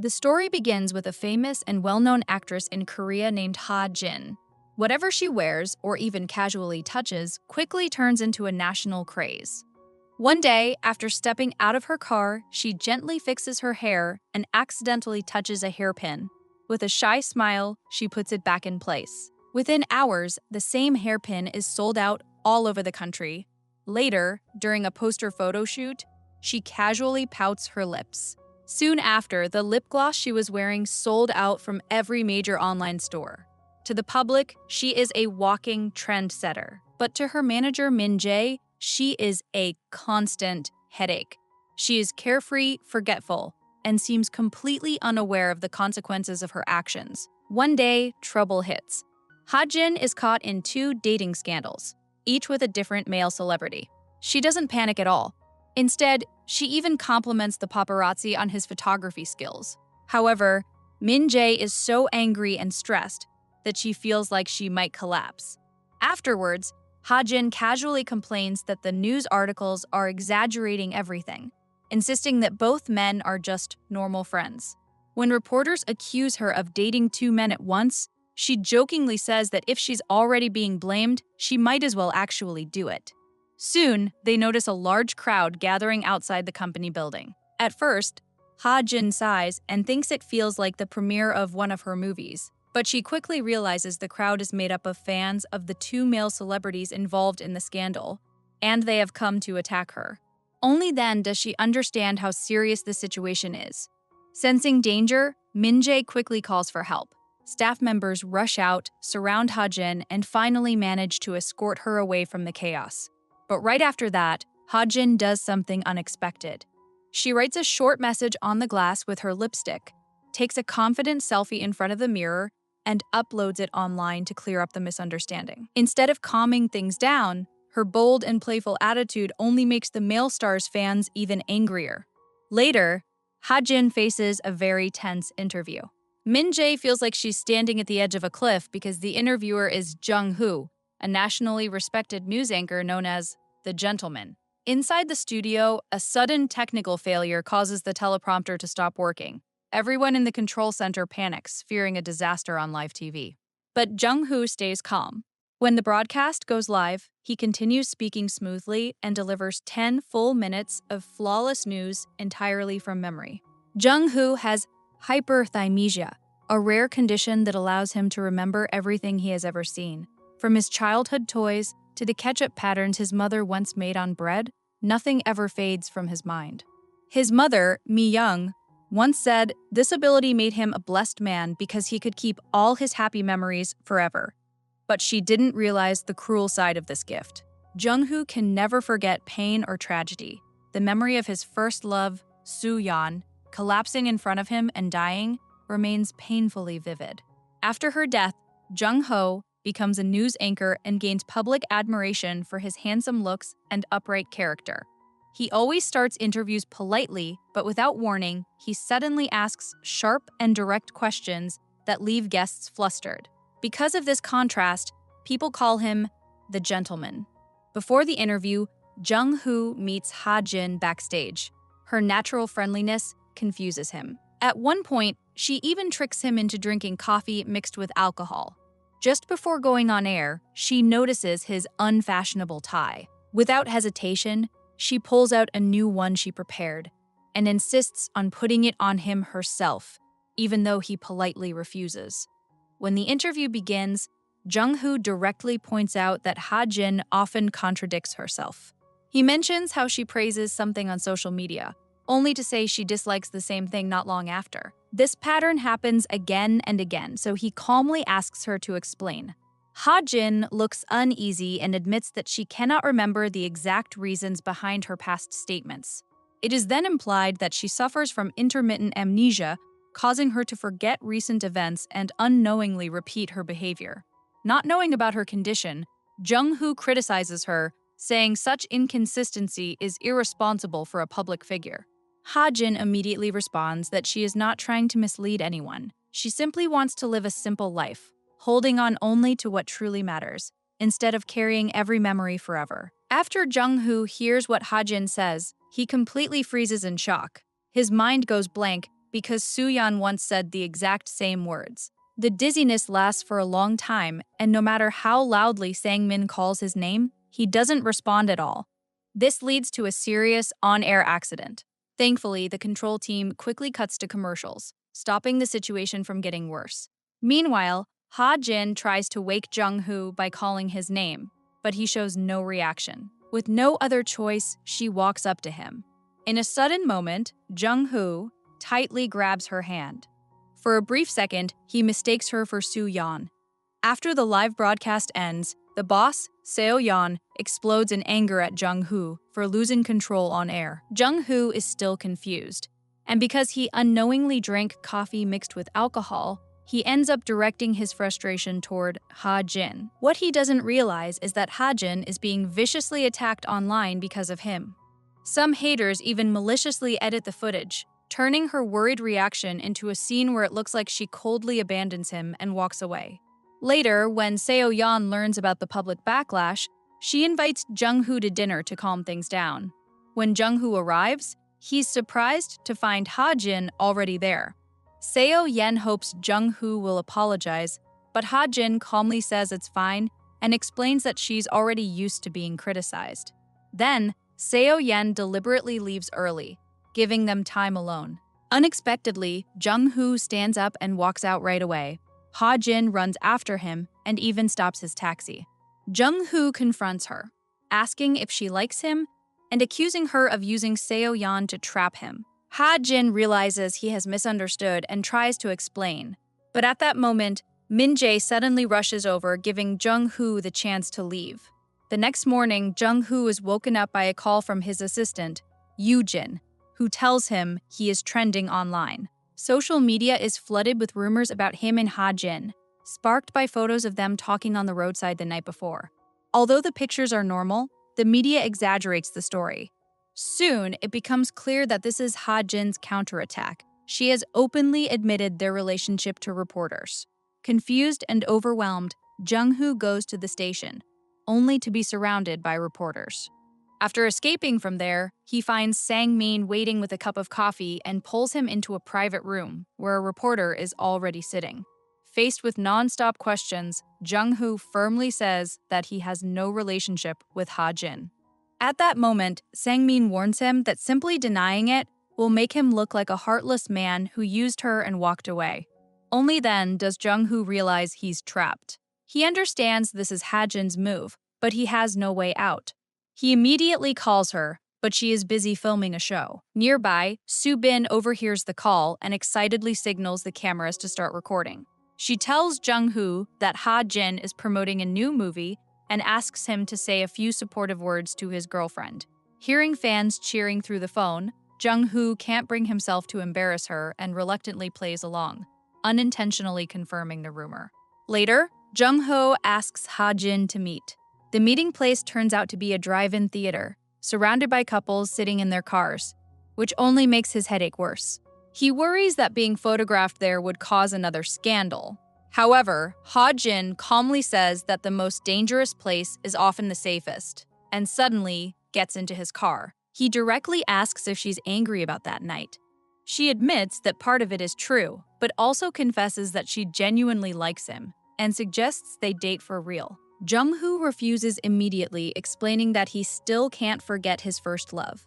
The story begins with a famous and well-known actress in Korea named Ha Jin. Whatever she wears, or even casually touches, quickly turns into a national craze. One day, after stepping out of her car, she gently fixes her hair and accidentally touches a hairpin. With a shy smile, she puts it back in place. Within hours, the same hairpin is sold out all over the country. Later, during a poster photo shoot, she casually pouts her lips. Soon after, the lip gloss she was wearing sold out from every major online store. To the public, she is a walking trendsetter. But to her manager, Min Jae, she is a constant headache. She is carefree, forgetful, and seems completely unaware of the consequences of her actions. One day, trouble hits. Ha Jin is caught in 2 dating scandals, each with a different male celebrity. She doesn't panic at all. Instead, she even compliments the paparazzi on his photography skills. However, Min Jae is so angry and stressed that she feels like she might collapse. Afterwards, Ha Jin casually complains that the news articles are exaggerating everything, insisting that both men are just normal friends. When reporters accuse her of dating 2 men at once, she jokingly says that if she's already being blamed, she might as well actually do it. Soon, they notice a large crowd gathering outside the company building. At first, Ha Jin sighs and thinks it feels like the premiere of one of her movies. But she quickly realizes the crowd is made up of fans of the 2 male celebrities involved in the scandal, and they have come to attack her. Only then does she understand how serious the situation is. Sensing danger, Min Jae quickly calls for help. Staff members rush out, surround Ha Jin, and finally manage to escort her away from the chaos. But right after that, Ha Jin does something unexpected. She writes a short message on the glass with her lipstick, takes a confident selfie in front of the mirror, and uploads it online to clear up the misunderstanding. Instead of calming things down, her bold and playful attitude only makes the male star's fans even angrier. Later, Ha Jin faces a very tense interview. Min Jae feels like she's standing at the edge of a cliff because the interviewer is Jung Hoo, a nationally respected news anchor known as the Gentleman. Inside the studio, a sudden technical failure causes the teleprompter to stop working. Everyone in the control center panics, fearing a disaster on live TV. But Jung-hoo stays calm. When the broadcast goes live, he continues speaking smoothly and delivers 10 full minutes of flawless news entirely from memory. Jung-hoo has hyperthymesia, a rare condition that allows him to remember everything he has ever seen. From his childhood toys to the ketchup patterns his mother once made on bread, nothing ever fades from his mind. His mother, Mi-young, once said this ability made him a blessed man because he could keep all his happy memories forever. But she didn't realize the cruel side of this gift. Jung-hoo can never forget pain or tragedy. The memory of his first love, Soo-yeon, collapsing in front of him and dying, remains painfully vivid. After her death, Jung-ho becomes a news anchor and gains public admiration for his handsome looks and upright character. He always starts interviews politely, but without warning, he suddenly asks sharp and direct questions that leave guests flustered. Because of this contrast, people call him the Gentleman. Before the interview, Jung-hoo meets Ha Jin backstage. Her natural friendliness confuses him. At one point, she even tricks him into drinking coffee mixed with alcohol. Just before going on air, she notices his unfashionable tie. Without hesitation, she pulls out a new one she prepared and insists on putting it on him herself, even though he politely refuses. When the interview begins, Jung-hoo directly points out that Ha Jin often contradicts herself. He mentions how she praises something on social media, only to say she dislikes the same thing not long after. This pattern happens again and again, so he calmly asks her to explain. Ha Jin looks uneasy and admits that she cannot remember the exact reasons behind her past statements. It is then implied that she suffers from intermittent amnesia, causing her to forget recent events and unknowingly repeat her behavior. Not knowing about her condition, Jung-hoo criticizes her, saying such inconsistency is irresponsible for a public figure. Ha Jin immediately responds that she is not trying to mislead anyone. She simply wants to live a simple life, holding on only to what truly matters, instead of carrying every memory forever. After Jung-hoo hears what Ha Jin says, he completely freezes in shock. His mind goes blank, because Soo-yeon once said the exact same words. The dizziness lasts for a long time, and no matter how loudly Sang-min calls his name, he doesn't respond at all. This leads to a serious on-air accident. Thankfully, the control team quickly cuts to commercials, stopping the situation from getting worse. Meanwhile, Ha-jin tries to wake Jung-hoo by calling his name, but he shows no reaction. With no other choice, she walks up to him. In a sudden moment, Jung-hoo tightly grabs her hand. For a brief second, he mistakes her for Soo-yeon. After the live broadcast ends, the boss, Seo-yeon, explodes in anger at Jung-hoo for losing control on air. Jung-hoo is still confused, and because he unknowingly drank coffee mixed with alcohol, he ends up directing his frustration toward Ha-jin. What he doesn't realize is that Ha-jin is being viciously attacked online because of him. Some haters even maliciously edit the footage, turning her worried reaction into a scene where it looks like she coldly abandons him and walks away. Later, when Seo-yeon learns about the public backlash, she invites Jung-hoo to dinner to calm things down. When Jung-hoo arrives, he's surprised to find Ha-jin already there. Seo-yeon hopes Jung-hoo will apologize, but Ha-jin calmly says it's fine and explains that she's already used to being criticized. Then, Seo-yeon deliberately leaves early, giving them time alone. Unexpectedly, Jung-hoo stands up and walks out right away. Ha-jin runs after him and even stops his taxi. Jung-hoo confronts her, asking if she likes him and accusing her of using Seo-yeon to trap him. Ha-jin realizes he has misunderstood and tries to explain. But at that moment, Min-jae suddenly rushes over, giving Jung-hoo the chance to leave. The next morning, Jung-hoo is woken up by a call from his assistant, Yoo-jin, who tells him he is trending online. Social media is flooded with rumors about him and Ha-jin, sparked by photos of them talking on the roadside the night before. Although the pictures are normal, the media exaggerates the story. Soon, it becomes clear that this is Ha-jin's counterattack. She has openly admitted their relationship to reporters. Confused and overwhelmed, Jung-hoo goes to the station, only to be surrounded by reporters. After escaping from there, he finds Sang-min waiting with a cup of coffee and pulls him into a private room where a reporter is already sitting. Faced with non-stop questions, Jung-hoo firmly says that he has no relationship with Ha-jin. At that moment, Sang-min warns him that simply denying it will make him look like a heartless man who used her and walked away. Only then does Jung-hoo realize he's trapped. He understands this is Ha-jin's move, but he has no way out. He immediately calls her, but she is busy filming a show. Nearby, Soo-bin overhears the call and excitedly signals the cameras to start recording. She tells Jung-hoo that Ha-jin is promoting a new movie and asks him to say a few supportive words to his girlfriend. Hearing fans cheering through the phone, Jung-hoo can't bring himself to embarrass her and reluctantly plays along, unintentionally confirming the rumor. Later, Jung-ho asks Ha-jin to meet. The meeting place turns out to be a drive-in theater, surrounded by couples sitting in their cars, which only makes his headache worse. He worries that being photographed there would cause another scandal. However, Ha-jin calmly says that the most dangerous place is often the safest, and suddenly gets into his car. He directly asks if she's angry about that night. She admits that part of it is true, but also confesses that she genuinely likes him, and suggests they date for real. Jung-hoo refuses immediately, explaining that he still can't forget his first love.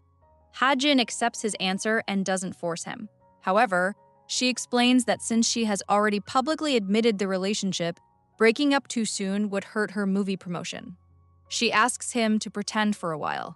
Ha-jin accepts his answer and doesn't force him. However, she explains that since she has already publicly admitted the relationship, breaking up too soon would hurt her movie promotion. She asks him to pretend for a while.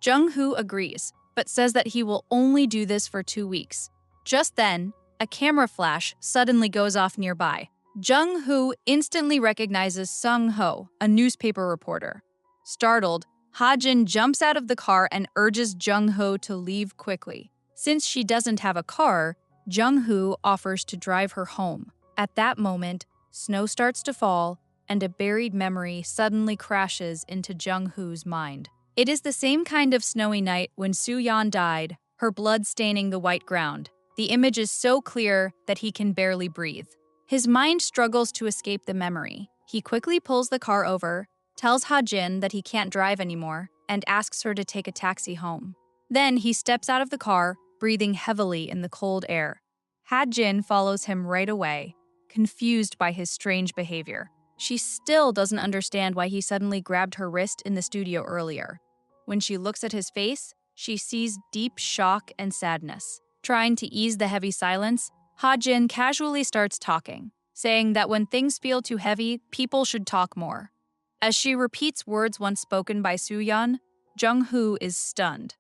Jung-hoo agrees, but says that he will only do this for 2 weeks. Just then, a camera flash suddenly goes off nearby. Jung-hoo instantly recognizes Sung-ho, a newspaper reporter. Startled, Ha-jin jumps out of the car and urges Jung-ho to leave quickly. Since she doesn't have a car, Jung-hoo offers to drive her home. At that moment, snow starts to fall, and a buried memory suddenly crashes into Jung-hoo's mind. It is the same kind of snowy night when Soo-yeon died, her blood staining the white ground. The image is so clear that he can barely breathe. His mind struggles to escape the memory. He quickly pulls the car over, tells Ha-jin that he can't drive anymore, and asks her to take a taxi home. Then he steps out of the car, breathing heavily in the cold air. Ha-jin follows him right away, confused by his strange behavior. She still doesn't understand why he suddenly grabbed her wrist in the studio earlier. When she looks at his face, she sees deep shock and sadness. Trying to ease the heavy silence, Ha-jin casually starts talking, saying that when things feel too heavy, people should talk more. As she repeats words once spoken by Soo-yeon, Jung-hoo is stunned.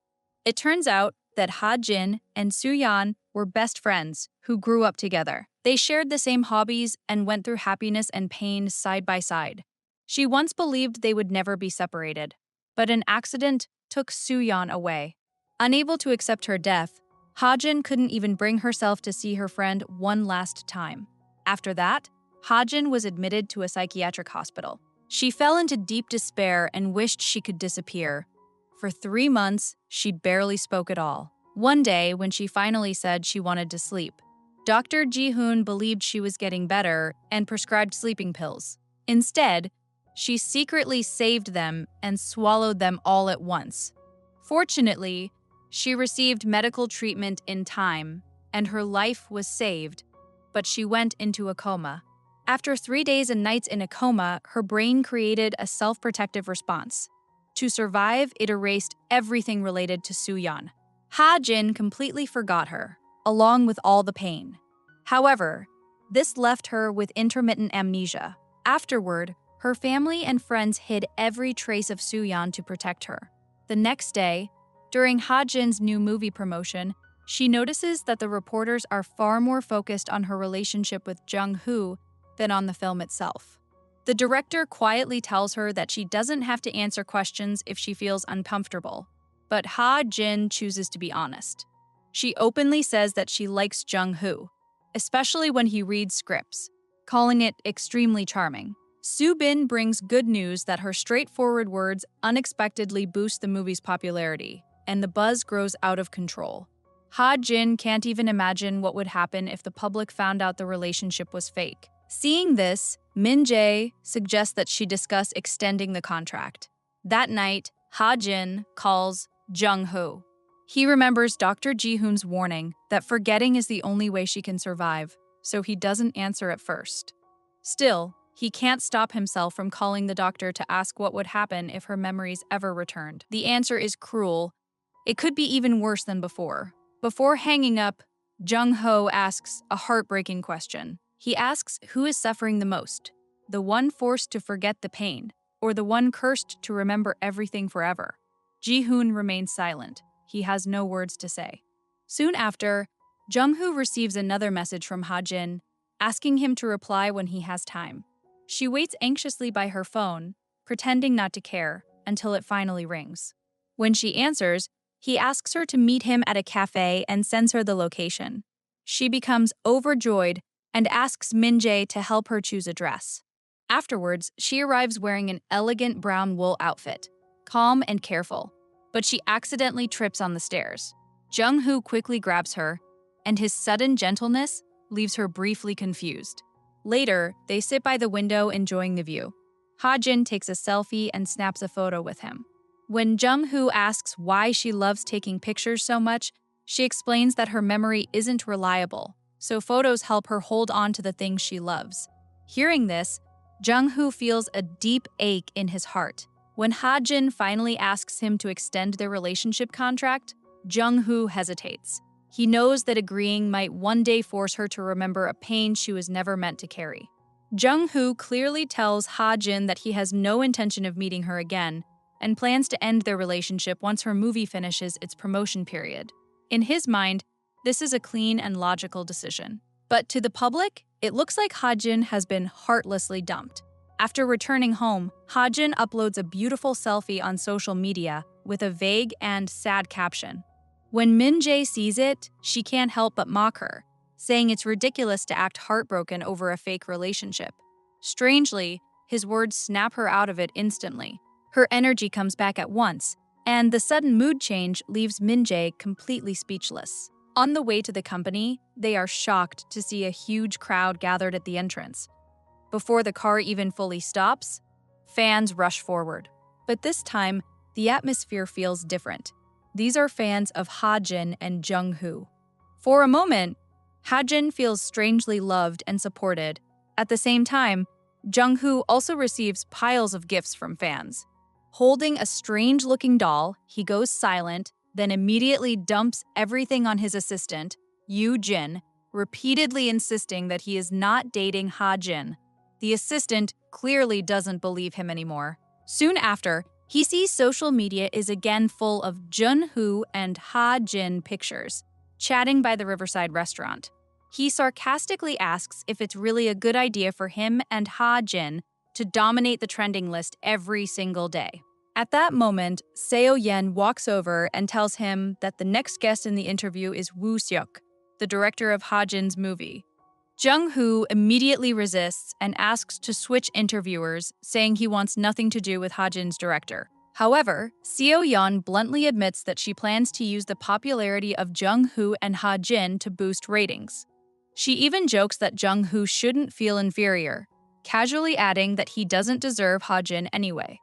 It turns out that Ha-jin and Soo-yeon were best friends who grew up together. They shared the same hobbies and went through happiness and pain side by side. She once believed they would never be separated, but an accident took Soo-yeon away. Unable to accept her death, Ha-jin couldn't even bring herself to see her friend one last time. After that, Ha-jin was admitted to a psychiatric hospital. She fell into deep despair and wished she could disappear. For 3 months, she barely spoke at all. One day, when she finally said she wanted to sleep, Dr. Ji-hoon believed she was getting better and prescribed sleeping pills. Instead, she secretly saved them and swallowed them all at once. Fortunately, she received medical treatment in time, and her life was saved, but she went into a coma. After 3 days and nights in a coma, her brain created a self-protective response. To survive, it erased everything related to Soo-yeon. Ha-jin completely forgot her, along with all the pain. However, this left her with intermittent amnesia. Afterward, her family and friends hid every trace of Soo-yeon to protect her. The next day, during Ha-jin's new movie promotion, she notices that the reporters are far more focused on her relationship with Jung-hoo than on the film itself. The director quietly tells her that she doesn't have to answer questions if she feels uncomfortable, but Ha-jin chooses to be honest. She openly says that she likes Jung-hoo, especially when he reads scripts, calling it extremely charming. Soo-bin brings good news that her straightforward words unexpectedly boost the movie's popularity, and the buzz grows out of control. Ha-jin can't even imagine what would happen if the public found out the relationship was fake. Seeing this, Min-jae suggests that she discuss extending the contract. That night, Ha-jin calls Jung-hoo. He remembers Dr. Ji-hoon's warning that forgetting is the only way she can survive, so he doesn't answer at first. Still, he can't stop himself from calling the doctor to ask what would happen if her memories ever returned. The answer is cruel. It could be even worse than before. Before hanging up, Jung-hoo asks a heartbreaking question. He asks who is suffering the most, the one forced to forget the pain, or the one cursed to remember everything forever. Ji-hoon remains silent. He has no words to say. Soon after, Jung-hoo receives another message from Ha-jin, asking him to reply when he has time. She waits anxiously by her phone, pretending not to care, until it finally rings. When she answers, he asks her to meet him at a cafe and sends her the location. She becomes overjoyed and asks Min-jae to help her choose a dress. Afterwards, she arrives wearing an elegant brown wool outfit, calm and careful, but she accidentally trips on the stairs. Jung-hoo quickly grabs her, and his sudden gentleness leaves her briefly confused. Later, they sit by the window enjoying the view. Ha-jin takes a selfie and snaps a photo with him. When Jung-hoo asks why she loves taking pictures so much, she explains that her memory isn't reliable, so photos help her hold on to the things she loves. Hearing this, Jung-hoo feels a deep ache in his heart. When Ha-jin finally asks him to extend their relationship contract, Jung-hoo hesitates. He knows that agreeing might one day force her to remember a pain she was never meant to carry. Jung-hoo clearly tells Ha-jin that he has no intention of meeting her again and plans to end their relationship once her movie finishes its promotion period. In his mind, this is a clean and logical decision. But to the public, it looks like Ha-jin has been heartlessly dumped. After returning home, Ha-jin uploads a beautiful selfie on social media with a vague and sad caption. When Min-jae sees it, she can't help but mock her, saying it's ridiculous to act heartbroken over a fake relationship. Strangely, his words snap her out of it instantly. Her energy comes back at once, and the sudden mood change leaves Min-jae completely speechless. On the way to the company, they are shocked to see a huge crowd gathered at the entrance. Before the car even fully stops, fans rush forward. But this time, the atmosphere feels different. These are fans of Ha-jin and Jung-hoo. For a moment, Ha-jin feels strangely loved and supported. At the same time, Jung-hoo also receives piles of gifts from fans. Holding a strange-looking doll, he goes silent, then immediately dumps everything on his assistant, Yoo-jin, repeatedly insisting that he is not dating Ha-jin. The assistant clearly doesn't believe him anymore. Soon after, he sees social media is again full of Jun-hoo and Ha-jin pictures, chatting by the Riverside restaurant. He sarcastically asks if it's really a good idea for him and Ha-jin to dominate the trending list every single day. At that moment, Seo-yen walks over and tells him that the next guest in the interview is Woo-seok, the director of Ha-jin's movie. Jung-hoo immediately resists and asks to switch interviewers, saying he wants nothing to do with Ha-jin's director. However, Seo-yeon bluntly admits that she plans to use the popularity of Jung-hoo and Ha-jin to boost ratings. She even jokes that Jung-hoo shouldn't feel inferior, casually adding that he doesn't deserve Ha-jin anyway.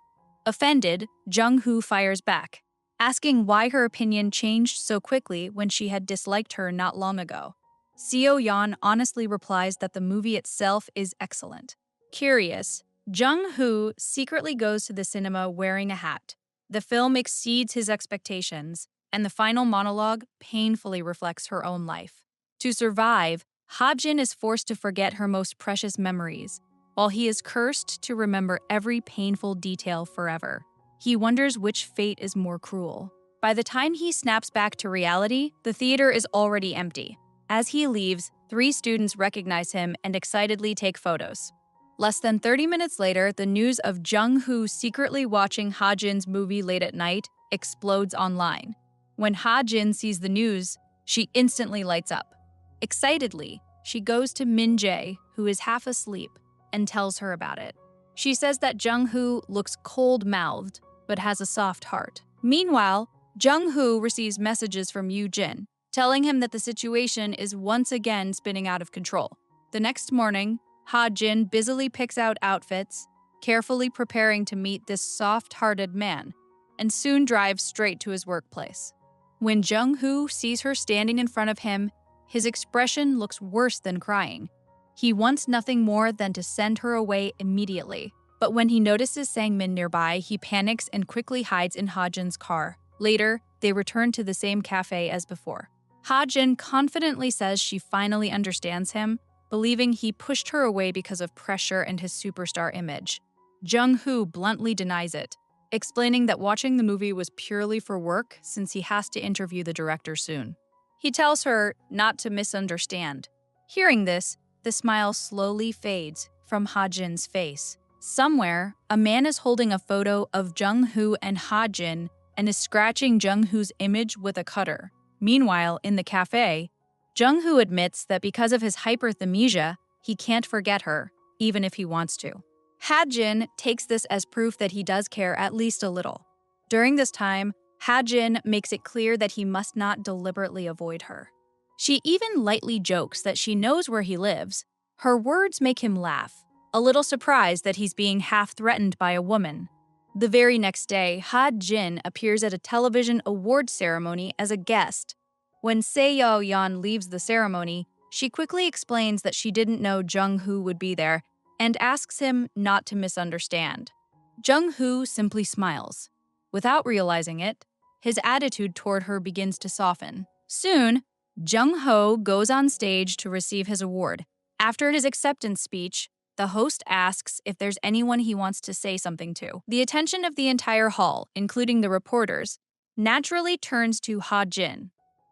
Offended, Jung-hoo fires back, asking why her opinion changed so quickly when she had disliked her not long ago. Seo-yeon honestly replies that the movie itself is excellent. Curious, Jung-hoo secretly goes to the cinema wearing a hat. The film exceeds his expectations, and the final monologue painfully reflects her own life. To survive, Ha-jin is forced to forget her most precious memories, while he is cursed to remember every painful detail forever. He wonders which fate is more cruel. By the time he snaps back to reality, the theater is already empty. As he leaves, 3 students recognize him and excitedly take photos. Less than 30 minutes later, the news of Jung-hoo secretly watching Ha-jin's movie late at night explodes online. When Ha-jin sees the news, she instantly lights up. Excitedly, she goes to Min-jae, who is half asleep, and tells her about it. She says that Jung-hoo looks cold-mouthed, but has a soft heart. Meanwhile, Jung-hoo receives messages from Yoo-jin, telling him that the situation is once again spinning out of control. The next morning, Ha-jin busily picks out outfits, carefully preparing to meet this soft-hearted man, and soon drives straight to his workplace. When Jung-hoo sees her standing in front of him, his expression looks worse than crying. He wants nothing more than to send her away immediately. But when he notices Sang-min nearby, he panics and quickly hides in Ha-jin's car. Later, they return to the same cafe as before. Ha-jin confidently says she finally understands him, believing he pushed her away because of pressure and his superstar image. Jung-hoo bluntly denies it, explaining that watching the movie was purely for work since he has to interview the director soon. He tells her not to misunderstand. Hearing this, the smile slowly fades from Ha-jin's face. Somewhere, a man is holding a photo of Jung-hoo and Ha-jin and is scratching Jung-hoo's image with a cutter. Meanwhile, in the cafe, Jung-hoo admits that because of his hyperthymesia, he can't forget her, even if he wants to. Ha-jin takes this as proof that he does care at least a little. During this time, Ha-jin makes it clear that he must not deliberately avoid her. She even lightly jokes that she knows where he lives. Her words make him laugh, a little surprised that he's being half-threatened by a woman. The very next day, Ha-jin appears at a television awards ceremony as a guest. When Seo-yeon leaves the ceremony, she quickly explains that she didn't know Jung-hoo would be there and asks him not to misunderstand. Jung-hoo simply smiles. Without realizing it, his attitude toward her begins to soften. Soon, Jung-ho goes on stage to receive his award. After his acceptance speech, the host asks if there's anyone he wants to say something to. The attention of the entire hall, including the reporters, naturally turns to Ha-jin.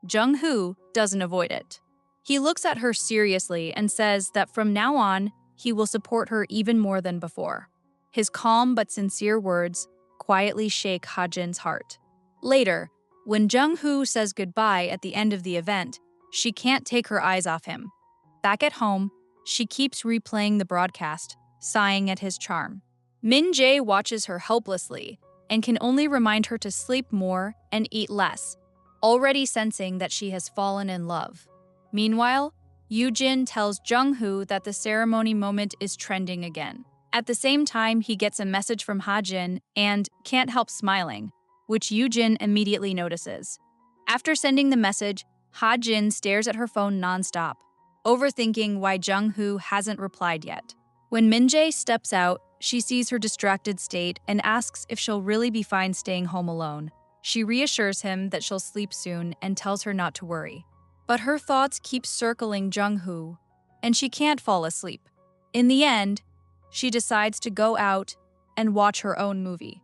Jung-hoo doesn't avoid it. He looks at her seriously and says that from now on, he will support her even more than before. His calm but sincere words quietly shake Ha-jin's heart. Later, when Jung-hoo says goodbye at the end of the event, she can't take her eyes off him. Back at home, she keeps replaying the broadcast, sighing at his charm. Min-jae watches her helplessly and can only remind her to sleep more and eat less, already sensing that she has fallen in love. Meanwhile, Yoo-jin tells Jung-hoo that the ceremony moment is trending again. At the same time, he gets a message from Ha-jin and can't help smiling, which Yoo-jin immediately notices. After sending the message, Ha-jin stares at her phone nonstop. overthinking why Jung-hoo hasn't replied yet. When Min-jae steps out, she sees her distracted state and asks if she'll really be fine staying home alone. She reassures him that she'll sleep soon and tells her not to worry. But her thoughts keep circling Jung-hoo, and she can't fall asleep. In the end, she decides to go out and watch her own movie.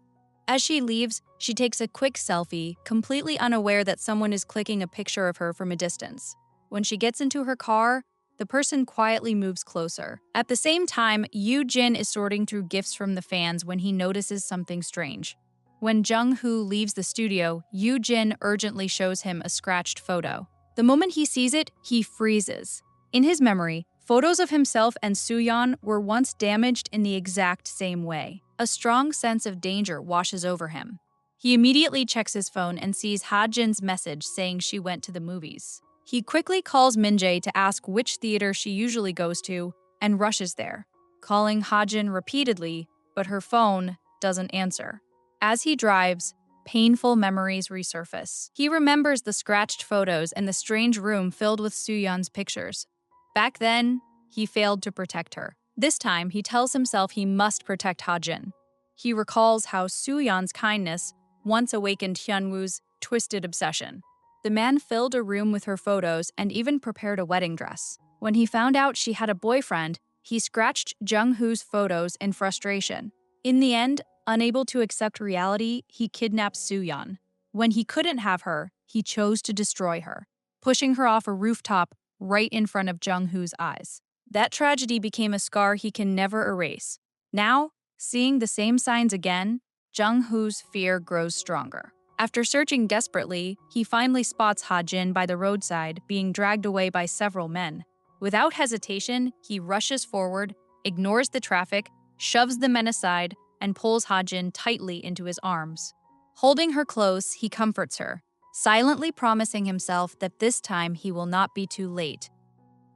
As she leaves, she takes a quick selfie, completely unaware that someone is clicking a picture of her from a distance. When she gets into her car, the person quietly moves closer. At the same time, Yoo-jin is sorting through gifts from the fans when he notices something strange. When Jung-hoo leaves the studio, Yoo-jin urgently shows him a scratched photo. The moment he sees it, he freezes. In his memory, photos of himself and Soo-yeon were once damaged in the exact same way. A strong sense of danger washes over him. He immediately checks his phone and sees Ha-jin's message saying she went to the movies. He quickly calls Min-jae to ask which theater she usually goes to and rushes there, calling Ha-jin repeatedly, but her phone doesn't answer. As he drives, painful memories resurface. He remembers the scratched photos and the strange room filled with Soo-yeon's pictures. Back then, he failed to protect her. This time, he tells himself he must protect Ha-jin. He recalls how Soo-yeon's kindness once awakened Hyun-woo's twisted obsession. The man filled a room with her photos and even prepared a wedding dress. When he found out she had a boyfriend, he scratched Jung-hoo's photos in frustration. In the end, unable to accept reality, he kidnapped Soo-yeon. When he couldn't have her, he chose to destroy her, pushing her off a rooftop right in front of Jung-hoo's eyes. That tragedy became a scar he can never erase. Now, seeing the same signs again, Jung-hoo's fear grows stronger. After searching desperately, he finally spots Ha-jin by the roadside, being dragged away by several men. Without hesitation, he rushes forward, ignores the traffic, shoves the men aside, and pulls Ha-jin tightly into his arms. Holding her close, he comforts her, silently promising himself that this time he will not be too late.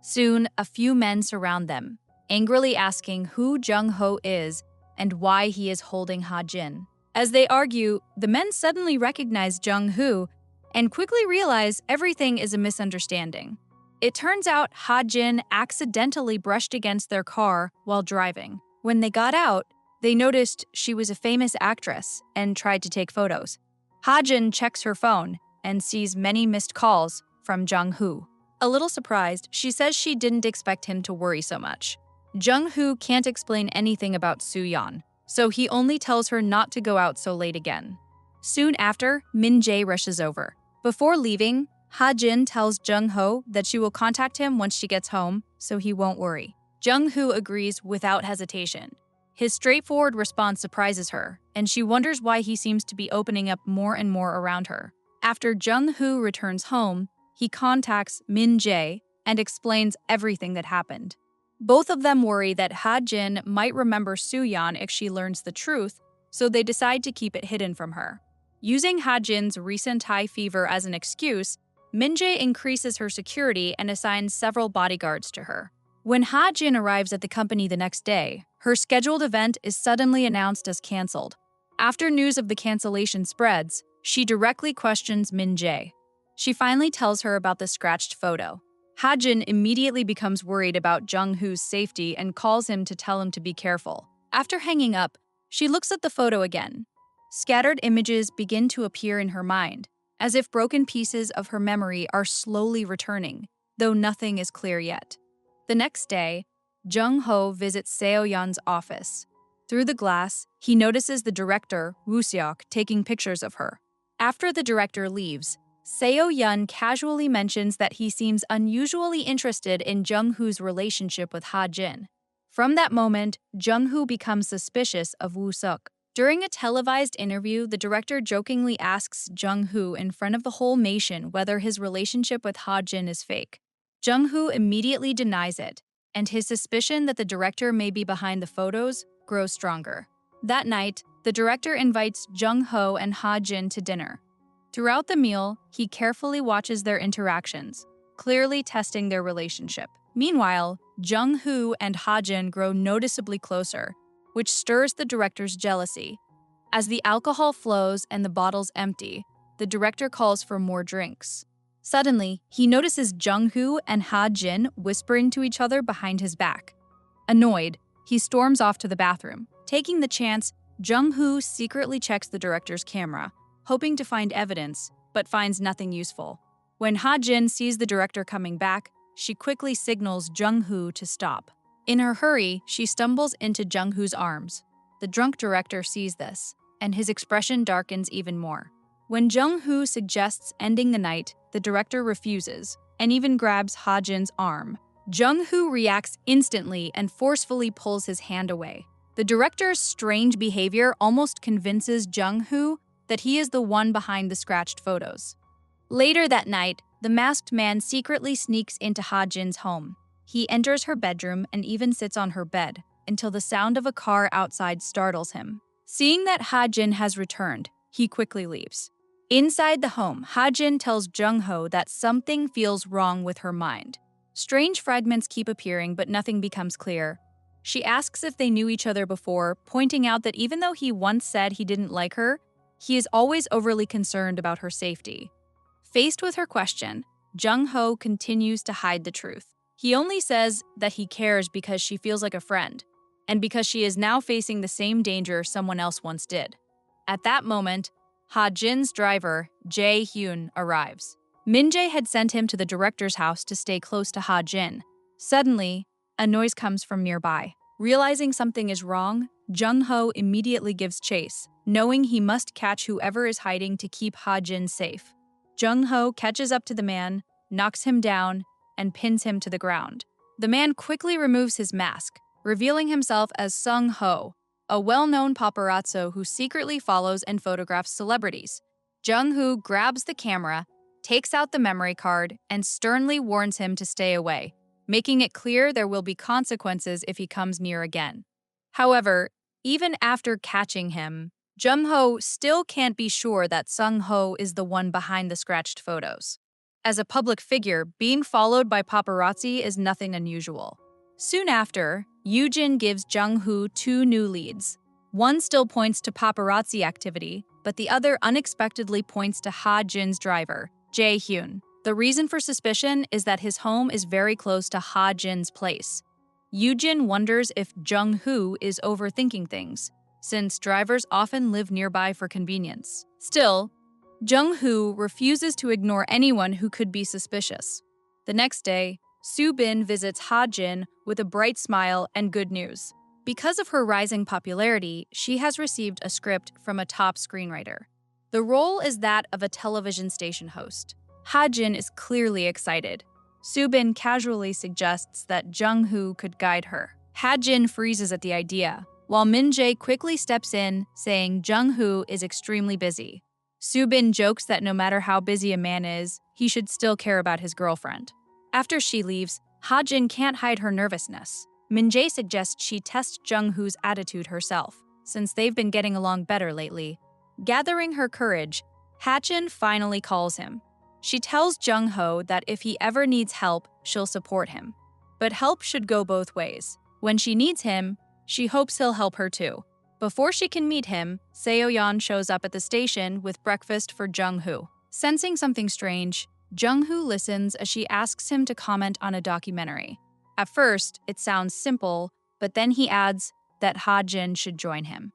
Soon, a few men surround them, angrily asking who Jung-ho is and why he is holding Ha-jin. As they argue, the men suddenly recognize Jung-hoo and quickly realize everything is a misunderstanding. It turns out Ha-jin accidentally brushed against their car while driving. When they got out, they noticed she was a famous actress and tried to take photos. Ha-jin checks her phone and sees many missed calls from Jung-hoo. A little surprised, she says she didn't expect him to worry so much. Jung-hoo can't explain anything about Soo-yeon, so he only tells her not to go out so late again. Soon after, Min-jae rushes over. Before leaving, Ha-jin tells Jung-ho that she will contact him once she gets home, so he won't worry. Jung-hoo agrees without hesitation. His straightforward response surprises her, and she wonders why he seems to be opening up more and more around her. After Jung-hoo returns home, he contacts Min-jae and explains everything that happened. Both of them worry that Ha-jin might remember Soo-yeon if she learns the truth, so they decide to keep it hidden from her. Using Ha-jin's recent high fever as an excuse, Min-jae increases her security and assigns several bodyguards to her. When Ha-jin arrives at the company the next day, her scheduled event is suddenly announced as cancelled. After news of the cancellation spreads, she directly questions Min-jae. She finally tells her about the scratched photo. Ha-jin immediately becomes worried about Jung-hoo's safety and calls him to tell him to be careful. After hanging up, she looks at the photo again. Scattered images begin to appear in her mind, as if broken pieces of her memory are slowly returning, though nothing is clear yet. The next day, Jung-ho visits Seo-yeon's office. Through the glass, he notices the director, Woo-seok, taking pictures of her. After the director leaves, Seo-yeon casually mentions that he seems unusually interested in Jung-hoo's relationship with Ha-jin. From that moment, Jung-hoo becomes suspicious of Woo-seok. During a televised interview, the director jokingly asks Jung-hoo in front of the whole nation whether his relationship with Ha-jin is fake. Jung-hoo immediately denies it, and his suspicion that the director may be behind the photos grows stronger. That night, the director invites Jung-ho and Ha-jin to dinner. Throughout the meal, he carefully watches their interactions, clearly testing their relationship. Meanwhile, Jung-hoo and Ha-jin grow noticeably closer, which stirs the director's jealousy. As the alcohol flows and the bottles empty, the director calls for more drinks. Suddenly, he notices Jung-hoo and Ha-jin whispering to each other behind his back. Annoyed, he storms off to the bathroom. Taking the chance, Jung-hoo secretly checks the director's camera, hoping to find evidence, but finds nothing useful. When Ha-jin sees the director coming back, she quickly signals Jung-hoo to stop. In her hurry, she stumbles into Jung-hoo's arms. The drunk director sees this, and his expression darkens even more. When Jung-hoo suggests ending the night, the director refuses, and even grabs Ha-jin's arm. Jung-hoo reacts instantly and forcefully pulls his hand away. The director's strange behavior almost convinces Jung-hoo that he is the one behind the scratched photos. Later that night, the masked man secretly sneaks into Ha-jin's home. He enters her bedroom and even sits on her bed, until the sound of a car outside startles him. Seeing that Ha-jin has returned, he quickly leaves. Inside the home, Ha-jin tells Jung-ho that something feels wrong with her mind. Strange fragments keep appearing, but nothing becomes clear. She asks if they knew each other before, pointing out that even though he once said he didn't like her, he is always overly concerned about her safety. Faced with her question, Jung-ho continues to hide the truth. He only says that he cares because she feels like a friend, and because she is now facing the same danger someone else once did. At that moment, Ha-jin's driver, Jae-hyun, arrives. Min-jae had sent him to the director's house to stay close to Ha-jin. Suddenly, a noise comes from nearby. Realizing something is wrong, Jung-ho immediately gives chase, knowing he must catch whoever is hiding to keep Ha-jin safe. Jung-ho catches up to the man, knocks him down, and pins him to the ground. The man quickly removes his mask, revealing himself as Sung-ho, a well-known paparazzo who secretly follows and photographs celebrities. Jung-ho grabs the camera, takes out the memory card, and sternly warns him to stay away, making it clear there will be consequences if he comes near again. However, even after catching him, Jung-ho still can't be sure that Sung-ho is the one behind the scratched photos. As a public figure, being followed by paparazzi is nothing unusual. Soon after, Yoo-jin gives Jung-hoo 2 new leads. One still points to paparazzi activity, but the other unexpectedly points to Ha-jin's driver, Jae-hyun. The reason for suspicion is that his home is very close to Ha-jin's place. Yoo-jin wonders if Jung-hoo is overthinking things, since drivers often live nearby for convenience. Still, Jung-hoo refuses to ignore anyone who could be suspicious. The next day, Soo-bin visits Ha-jin with a bright smile and good news. Because of her rising popularity, she has received a script from a top screenwriter. The role is that of a television station host. Ha-jin is clearly excited. Soo-bin casually suggests that Jung-hoo could guide her. Ha-jin freezes at the idea, while Min-jae quickly steps in, saying Jung-hoo is extremely busy. Soo-bin jokes that no matter how busy a man is, he should still care about his girlfriend. After she leaves, Ha-jin can't hide her nervousness. Min-jae suggests she test Jung-hoo's attitude herself, since they've been getting along better lately. Gathering her courage, Ha-jin finally calls him. She tells Jung-ho that if he ever needs help, she'll support him. But help should go both ways. When she needs him, she hopes he'll help her too. Before she can meet him, Seo-yeon shows up at the station with breakfast for Jung-hoo. Sensing something strange, Jung-hoo listens as she asks him to comment on a documentary. At first, it sounds simple, but then he adds that Ha-jin should join him.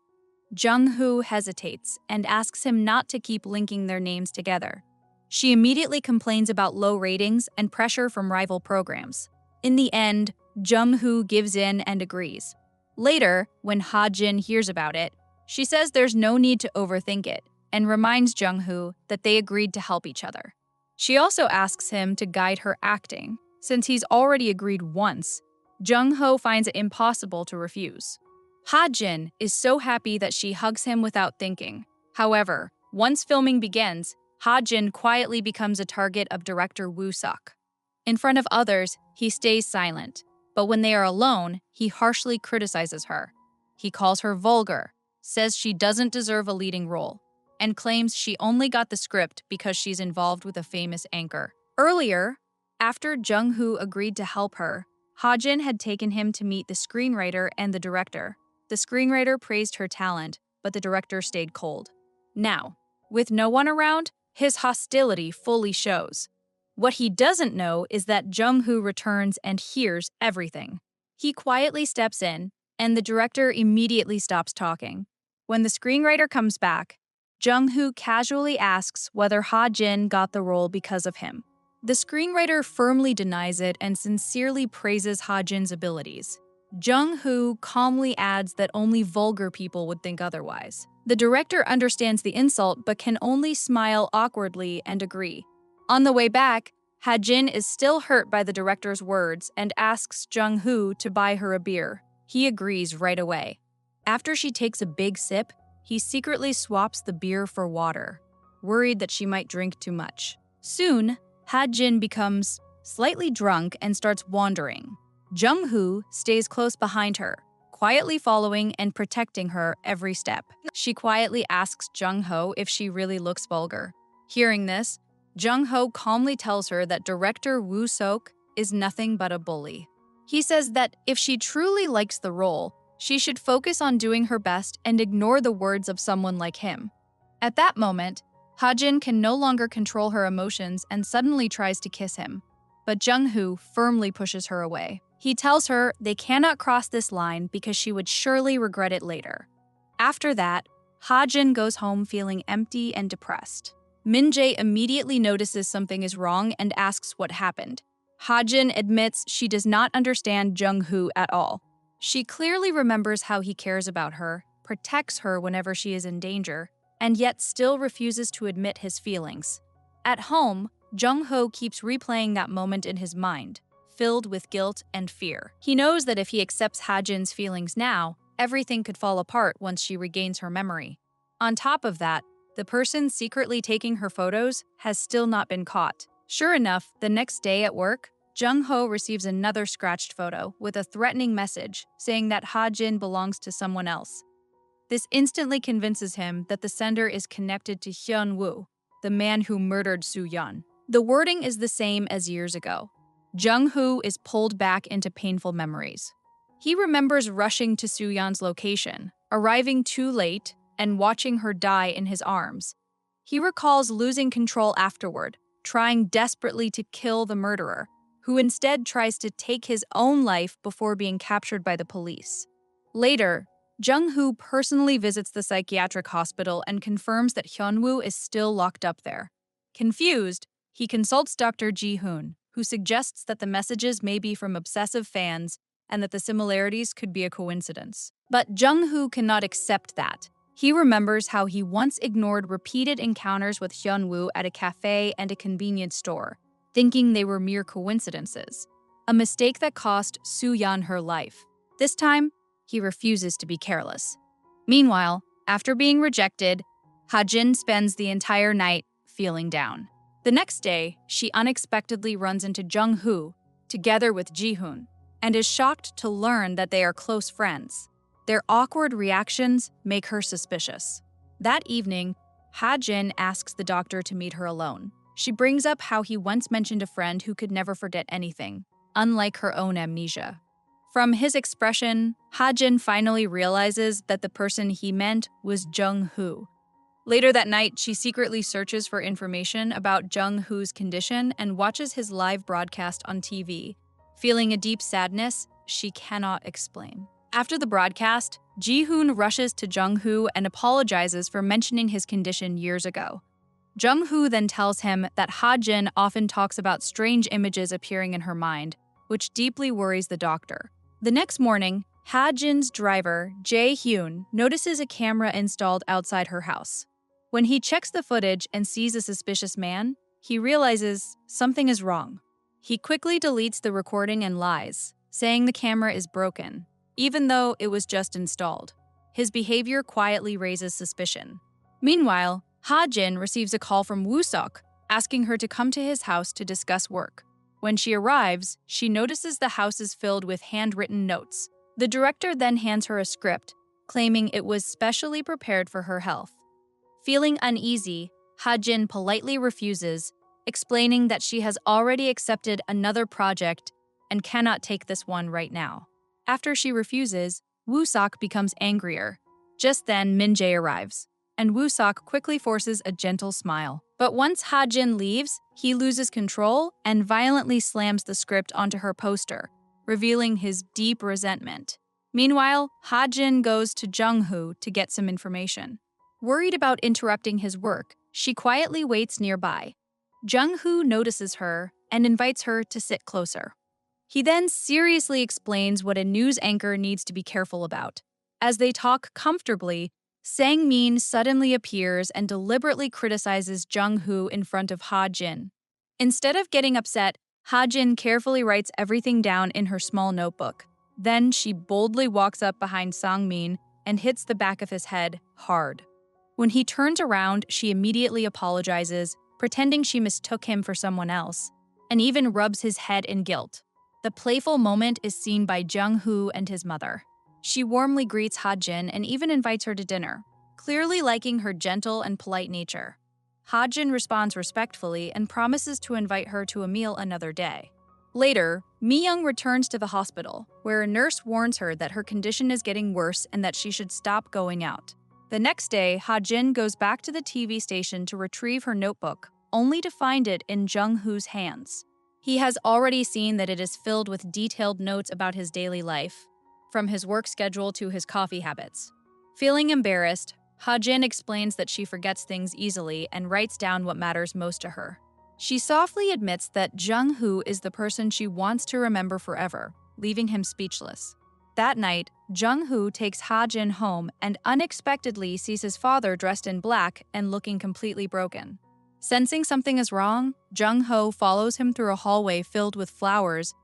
Jung-hoo hesitates and asks him not to keep linking their names together. She immediately complains about low ratings and pressure from rival programs. In the end, Jung-hoo gives in and agrees. Later, when Ha-jin hears about it, she says there's no need to overthink it and reminds Jung-hoo that they agreed to help each other. She also asks him to guide her acting. Since he's already agreed once, Jung-ho finds it impossible to refuse. Ha-jin is so happy that she hugs him without thinking. However, once filming begins, Ha-jin quietly becomes a target of director Woo-suk. In front of others, he stays silent, but when they are alone, he harshly criticizes her. He calls her vulgar, says she doesn't deserve a leading role, and claims she only got the script because she's involved with a famous anchor. Earlier, after Jung-hoo agreed to help her, Ha-jin had taken him to meet the screenwriter and the director. The screenwriter praised her talent, but the director stayed cold. Now, with no one around, his hostility fully shows. What he doesn't know is that Jung-hoo returns and hears everything. He quietly steps in, and the director immediately stops talking. When the screenwriter comes back, Jung-hoo casually asks whether Ha-jin got the role because of him. The screenwriter firmly denies it and sincerely praises Ha-jin's abilities. Jung-hoo calmly adds that only vulgar people would think otherwise. The director understands the insult but can only smile awkwardly and agree. On the way back, Ha-jin is still hurt by the director's words and asks Jung-hoo to buy her a beer. He agrees right away. After she takes a big sip, he secretly swaps the beer for water, worried that she might drink too much. Soon, Ha-jin becomes slightly drunk and starts wandering. Jung-hoo stays close behind her, quietly following and protecting her every step. She quietly asks Jung-ho if she really looks vulgar. Hearing this, Jung-ho calmly tells her that director Woo-sok is nothing but a bully. He says that if she truly likes the role, she should focus on doing her best and ignore the words of someone like him. At that moment, Ha-jin can no longer control her emotions and suddenly tries to kiss him, but Jung-hoo firmly pushes her away. He tells her they cannot cross this line because she would surely regret it later. After that, Ha-jin goes home feeling empty and depressed. Min-jae immediately notices something is wrong and asks what happened. Ha-jin admits she does not understand Jung-hoo at all. She clearly remembers how he cares about her, protects her whenever she is in danger, and yet still refuses to admit his feelings. At home, Jung-ho keeps replaying that moment in his mind, filled with guilt and fear. He knows that if he accepts Ha-jin's feelings now, everything could fall apart once she regains her memory. On top of that, the person secretly taking her photos has still not been caught. Sure enough, the next day at work, Jung-ho receives another scratched photo with a threatening message saying that Ha-jin belongs to someone else. This instantly convinces him that the sender is connected to Hyun-woo, the man who murdered Soo-yeon. The wording is the same as years ago. Jung-hoo is pulled back into painful memories. He remembers rushing to Soo-yeon's location, arriving too late, and watching her die in his arms. He recalls losing control afterward, trying desperately to kill the murderer, who instead tries to take his own life before being captured by the police. Later, Jung-hoo personally visits the psychiatric hospital and confirms that Hyun-woo is still locked up there. Confused, he consults Dr. Ji-hoon, who suggests that the messages may be from obsessive fans and that the similarities could be a coincidence. But Jung-hoo cannot accept that. He remembers how he once ignored repeated encounters with Hyun-woo at a cafe and a convenience store, thinking they were mere coincidences, a mistake that cost Soo-yeon her life. This time, he refuses to be careless. Meanwhile, after being rejected, Ha-jin spends the entire night feeling down. The next day, she unexpectedly runs into Jung-hoo, together with Ji-hoon, and is shocked to learn that they are close friends. Their awkward reactions make her suspicious. That evening, Ha-jin asks the doctor to meet her alone. She brings up how he once mentioned a friend who could never forget anything, unlike her own amnesia. From his expression, Ha-jin finally realizes that the person he meant was Jung-hoo. Later that night, she secretly searches for information about Jung-hoo's condition and watches his live broadcast on TV, feeling a deep sadness she cannot explain. After the broadcast, Ji-hoon rushes to Jung-hoo and apologizes for mentioning his condition years ago. Jung-hoo then tells him that Ha-jin often talks about strange images appearing in her mind, which deeply worries the doctor. The next morning, Ha-jin's driver, Jae-hyun, notices a camera installed outside her house. When he checks the footage and sees a suspicious man, he realizes something is wrong. He quickly deletes the recording and lies, saying the camera is broken, even though it was just installed. His behavior quietly raises suspicion. Meanwhile, Ha-jin receives a call from Woo-sok, asking her to come to his house to discuss work. When she arrives, she notices the house is filled with handwritten notes. The director then hands her a script, claiming it was specially prepared for her health. Feeling uneasy, Ha-jin politely refuses, explaining that she has already accepted another project and cannot take this one right now. After she refuses, Woo-sok becomes angrier. Just then, Min-jae arrives, and Woo-sok quickly forces a gentle smile. But once Ha-jin leaves, he loses control and violently slams the script onto her poster, revealing his deep resentment. Meanwhile, Ha-jin goes to Jung-hoo to get some information. Worried about interrupting his work, she quietly waits nearby. Jung-hoo notices her and invites her to sit closer. He then seriously explains what a news anchor needs to be careful about. As they talk comfortably, Sang-min suddenly appears and deliberately criticizes Jung-hoo in front of Ha-jin. Instead of getting upset, Ha-jin carefully writes everything down in her small notebook. Then she boldly walks up behind Sang-min and hits the back of his head hard. When he turns around, she immediately apologizes, pretending she mistook him for someone else, and even rubs his head in guilt. The playful moment is seen by Jung-hoo and his mother. She warmly greets Ha-jin and even invites her to dinner, clearly liking her gentle and polite nature. Ha-jin responds respectfully and promises to invite her to a meal another day. Later, Mi-young returns to the hospital, where a nurse warns her that her condition is getting worse and that she should stop going out. The next day, Ha-jin goes back to the TV station to retrieve her notebook, only to find it in Jung-hoo's hands. He has already seen that it is filled with detailed notes about his daily life, from his work schedule to his coffee habits. Feeling embarrassed, Ha-jin explains that she forgets things easily and writes down what matters most to her. She softly admits that Jung-hoo is the person she wants to remember forever, leaving him speechless. That night, Jung-hoo takes Ha-jin home and unexpectedly sees his father dressed in black and looking completely broken. Sensing something is wrong, Jung-hoo follows him through a hallway filled with flowers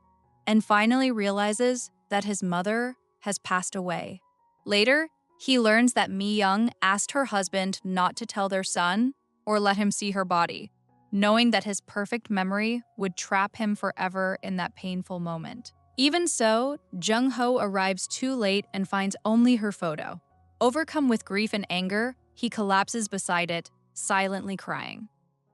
and finally realizes that his mother has passed away. Later, he learns that Mi-young asked her husband not to tell their son or let him see her body, knowing that his perfect memory would trap him forever in that painful moment. Even so, Jung-hoo arrives too late and finds only her photo. Overcome with grief and anger, he collapses beside it, silently crying.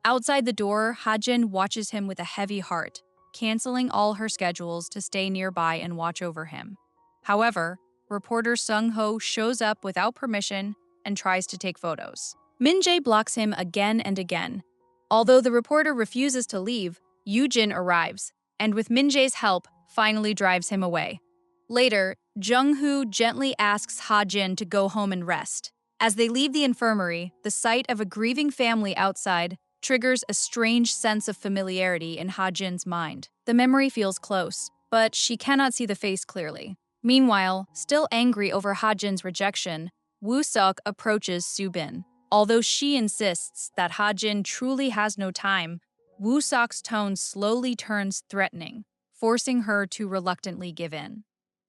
Outside the door, Ha-jin watches him with a heavy heart, canceling all her schedules to stay nearby and watch over him. However, reporter Sung-ho shows up without permission and tries to take photos. Min-jae blocks him again and again. Although the reporter refuses to leave, Yoo-jin arrives, and with Min-jae's help, finally drives him away. Later, Jung-hoo gently asks Ha-jin to go home and rest. As they leave the infirmary, the sight of a grieving family outside triggers a strange sense of familiarity in Ha-jin's mind. The memory feels close, but she cannot see the face clearly. Meanwhile, still angry over Ha-jin's rejection, Woo-seok approaches Soo-bin. Although she insists that Ha-jin truly has no time, Woo-seok's tone slowly turns threatening, forcing her to reluctantly give in.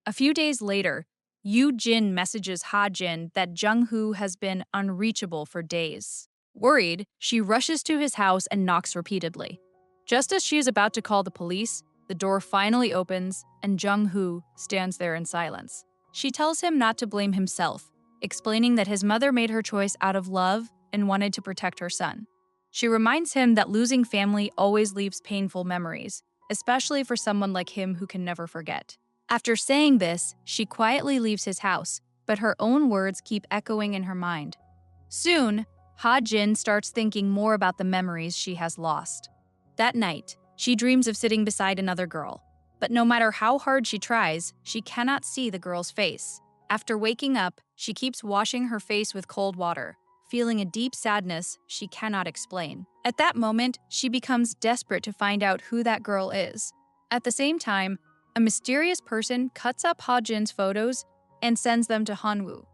A few days later, Yoo-jin messages Ha-jin that Jung-hoo has been unreachable for days. Worried, she rushes to his house and knocks repeatedly. Just as she is about to call the police, the door finally opens and Jung-hoo stands there in silence. She tells him not to blame himself, explaining that his mother made her choice out of love and wanted to protect her son. She reminds him that losing family always leaves painful memories, especially for someone like him who can never forget. After saying this, she quietly leaves his house, but her own words keep echoing in her mind. Soon, Ha-jin starts thinking more about the memories she has lost. That night, she dreams of sitting beside another girl, but no matter how hard she tries, she cannot see the girl's face. After waking up, she keeps washing her face with cold water, feeling a deep sadness she cannot explain. At that moment, she becomes desperate to find out who that girl is. At the same time, a mysterious person cuts up Ha-jin's photos and sends them to Han-woo,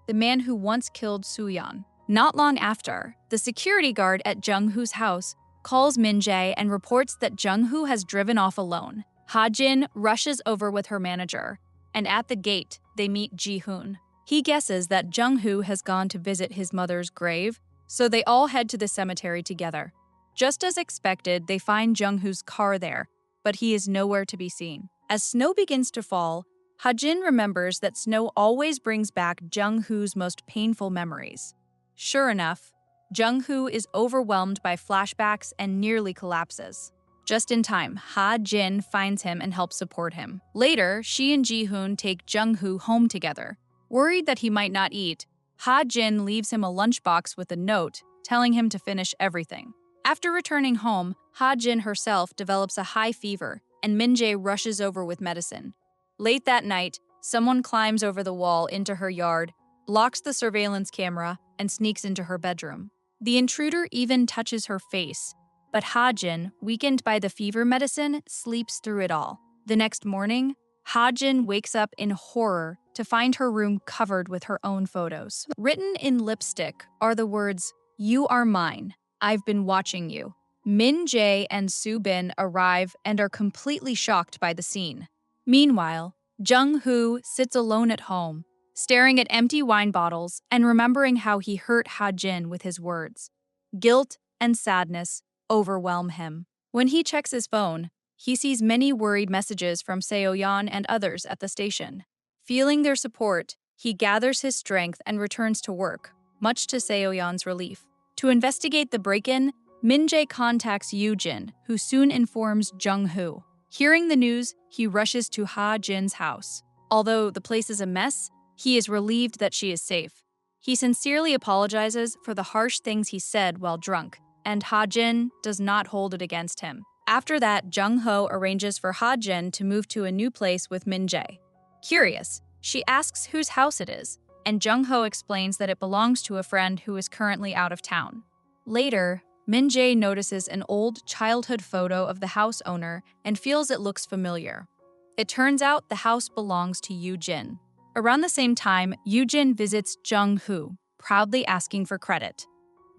the man who once killed Soo-yeon. Not long after, the security guard at Jung-hoo's house calls Min-jae and reports that Jung-hoo has driven off alone. Ha-jin rushes over with her manager, and at the gate, they meet Ji-hoon. He guesses that Jung-hoo has gone to visit his mother's grave, so they all head to the cemetery together. Just as expected, they find Jung-hoo's car there, but he is nowhere to be seen. As snow begins to fall, Ha-jin remembers that snow always brings back Jung-hoo's most painful memories. Sure enough, Jung-hoo is overwhelmed by flashbacks and nearly collapses. Just in time, Ha-jin finds him and helps support him. Later, she and Ji-hoon take Jung-hoo home together. Worried that he might not eat, Ha-jin leaves him a lunchbox with a note telling him to finish everything. After returning home, Ha-jin herself develops a high fever, and Min-jae rushes over with medicine. Late that night, someone climbs over the wall into her yard, blocks the surveillance camera, and sneaks into her bedroom. The intruder even touches her face, but Ha-jin, weakened by the fever medicine, sleeps through it all. The next morning, Ha-jin wakes up in horror to find her room covered with her own photos. Written in lipstick are the words, "You are mine. I've been watching you." Min-jae and Soo-bin arrive and are completely shocked by the scene. Meanwhile, Jung-hoo sits alone at home, staring at empty wine bottles and remembering how he hurt Ha-jin with his words. Guilt and sadness overwhelm him. When he checks his phone, he sees many worried messages from Seo-yeon and others at the station. Feeling their support, he gathers his strength and returns to work, much to Seo-yeon's relief. To investigate the break-in, Min-jae contacts Yoo-jin, who soon informs Jung-hoo. Hearing the news, he rushes to Ha-jin's house. Although the place is a mess, he is relieved that she is safe. He sincerely apologizes for the harsh things he said while drunk, and Ha-jin does not hold it against him. After that, Jung-ho arranges for Ha-jin to move to a new place with Min-jae. Curious, she asks whose house it is, and Jung-ho explains that it belongs to a friend who is currently out of town. Later, Min-jae notices an old childhood photo of the house owner and feels it looks familiar. It turns out the house belongs to Yoo-jin. Around the same time, Yoo-jin visits Jung-hoo, proudly asking for credit.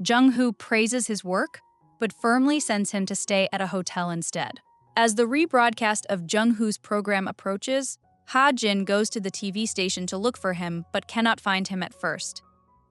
Jung-hoo praises his work, but firmly sends him to stay at a hotel instead. As the rebroadcast of Jung-hoo's program approaches, Ha-jin goes to the TV station to look for him but cannot find him at first.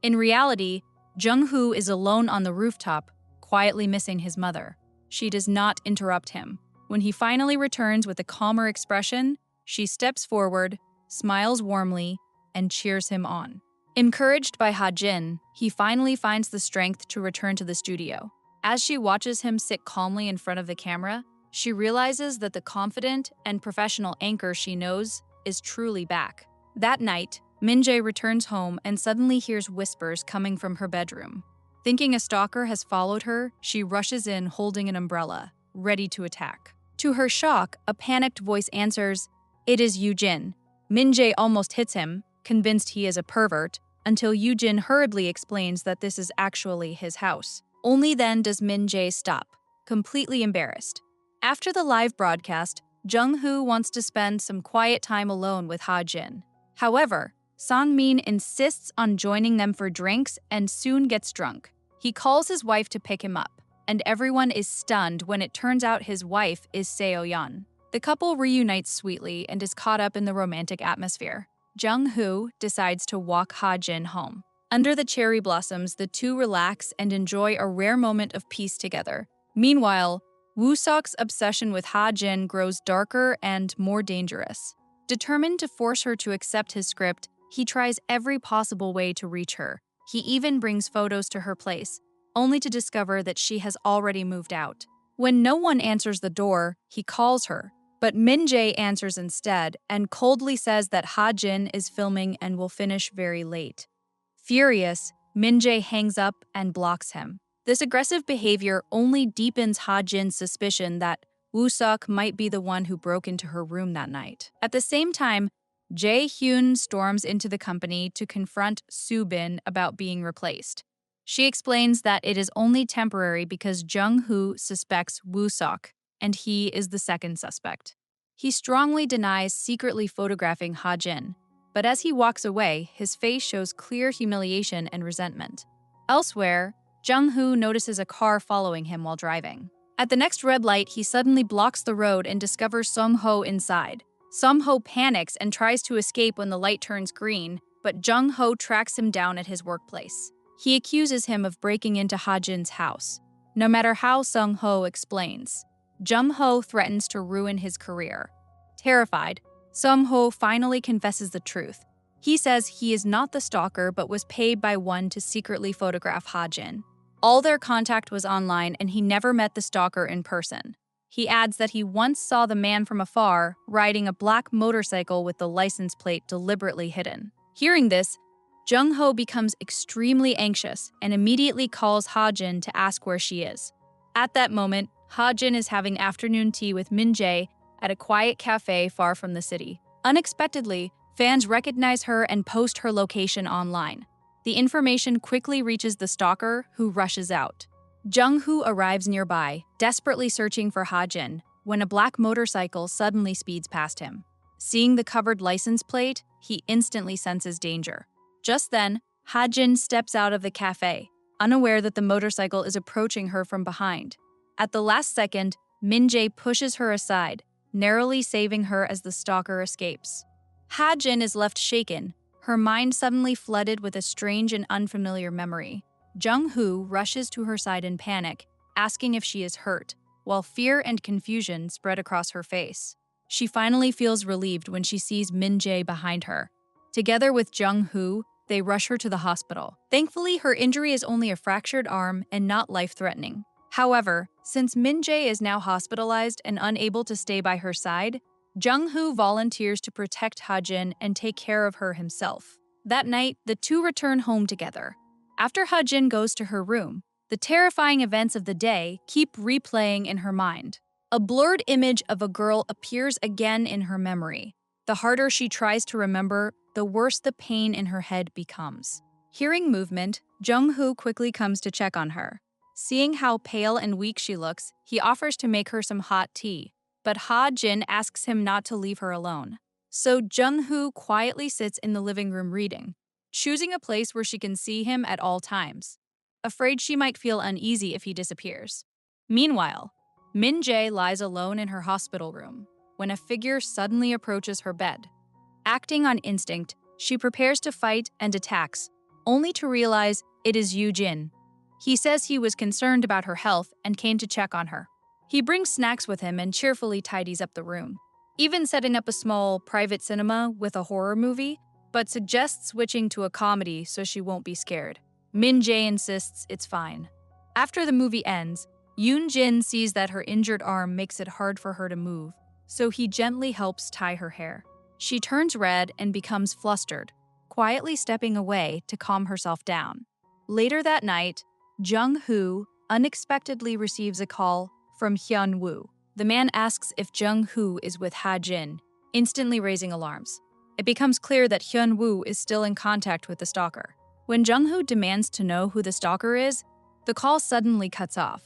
In reality, Jung-hoo is alone on the rooftop, quietly missing his mother. She does not interrupt him. When he finally returns with a calmer expression, she steps forward, smiles warmly, and cheers him on. Encouraged by Ha-jin, he finally finds the strength to return to the studio. As she watches him sit calmly in front of the camera, she realizes that the confident and professional anchor she knows is truly back. That night, Min-jae returns home and suddenly hears whispers coming from her bedroom. Thinking a stalker has followed her, she rushes in holding an umbrella, ready to attack. To her shock, a panicked voice answers, "It is Yoo-jin." Min-jae almost hits him, convinced he is a pervert, until Yoo-jin hurriedly explains that this is actually his house. Only then does Min-jae stop, completely embarrassed. After the live broadcast, Jung-hoo wants to spend some quiet time alone with Ha-jin. However, Sang-min insists on joining them for drinks and soon gets drunk. He calls his wife to pick him up, and everyone is stunned when it turns out his wife is Seo-yeon. The couple reunites sweetly and is caught up in the romantic atmosphere. Jung-hoo decides to walk Ha-jin home. Under the cherry blossoms, the two relax and enjoy a rare moment of peace together. Meanwhile, Woo-seok's obsession with Ha-jin grows darker and more dangerous. Determined to force her to accept his script, he tries every possible way to reach her. He even brings photos to her place, only to discover that she has already moved out. When no one answers the door, he calls her, but Min-jae answers instead and coldly says that Ha-jin is filming and will finish very late. Furious, Min-jae hangs up and blocks him. This aggressive behavior only deepens Ha-jin's suspicion that Woo-seok might be the one who broke into her room that night. At the same time, Jae-hyun storms into the company to confront Soo-bin about being replaced. She explains that it is only temporary because Jung-hoo suspects Woo-seok, and he is the second suspect. He strongly denies secretly photographing Ha-jin, but as he walks away, his face shows clear humiliation and resentment. Elsewhere, Jung-hoo notices a car following him while driving. At the next red light, he suddenly blocks the road and discovers Sung-ho inside. Sung-ho panics and tries to escape when the light turns green, but Jung-ho tracks him down at his workplace. He accuses him of breaking into Ha-jin's house. No matter how Sung-ho explains, Jung-ho threatens to ruin his career. Terrified, Sung-ho finally confesses the truth. He says he is not the stalker but was paid by one to secretly photograph Ha-jin. All their contact was online and he never met the stalker in person. He adds that he once saw the man from afar riding a black motorcycle with the license plate deliberately hidden. Hearing this, Jung-ho becomes extremely anxious and immediately calls Ha-jin to ask where she is. At that moment, Ha-jin is having afternoon tea with Min-jae at a quiet cafe far from the city. Unexpectedly, fans recognize her and post her location online. The information quickly reaches the stalker, who rushes out. Jung-hoo arrives nearby, desperately searching for Ha-jin, when a black motorcycle suddenly speeds past him. Seeing the covered license plate, he instantly senses danger. Just then, Ha-jin steps out of the cafe, unaware that the motorcycle is approaching her from behind. At the last second, Min-jae pushes her aside, narrowly saving her as the stalker escapes. Ha-jin is left shaken, her mind suddenly flooded with a strange and unfamiliar memory. Jung-hoo rushes to her side in panic, asking if she is hurt, while fear and confusion spread across her face. She finally feels relieved when she sees Min-jae behind her. Together with Jung-hoo, they rush her to the hospital. Thankfully, her injury is only a fractured arm and not life-threatening. However, since Min-jae is now hospitalized and unable to stay by her side, Jung-hoo volunteers to protect Ha-jin and take care of her himself. That night, the two return home together. After Ha-jin goes to her room, the terrifying events of the day keep replaying in her mind. A blurred image of a girl appears again in her memory. The harder she tries to remember, the worse the pain in her head becomes. Hearing movement, Jung-hoo quickly comes to check on her. Seeing how pale and weak she looks, he offers to make her some hot tea, but Ha-jin asks him not to leave her alone. So Jung-hoo quietly sits in the living room reading, choosing a place where she can see him at all times, afraid she might feel uneasy if he disappears. Meanwhile, Min-jae lies alone in her hospital room when a figure suddenly approaches her bed. Acting on instinct, she prepares to fight and attacks, only to realize it is Yoo-jin. He says he was concerned about her health and came to check on her. He brings snacks with him and cheerfully tidies up the room, even setting up a small private cinema with a horror movie, but suggests switching to a comedy so she won't be scared. Min-jae insists it's fine. After the movie ends, Yoon-jin sees that her injured arm makes it hard for her to move, so he gently helps tie her hair. She turns red and becomes flustered, quietly stepping away to calm herself down. Later that night, Jung-hoo unexpectedly receives a call from Hyun-woo. The man asks if Jung-hoo is with Ha-jin, instantly raising alarms. It becomes clear that Hyun-woo is still in contact with the stalker. When Jung-hoo demands to know who the stalker is, the call suddenly cuts off.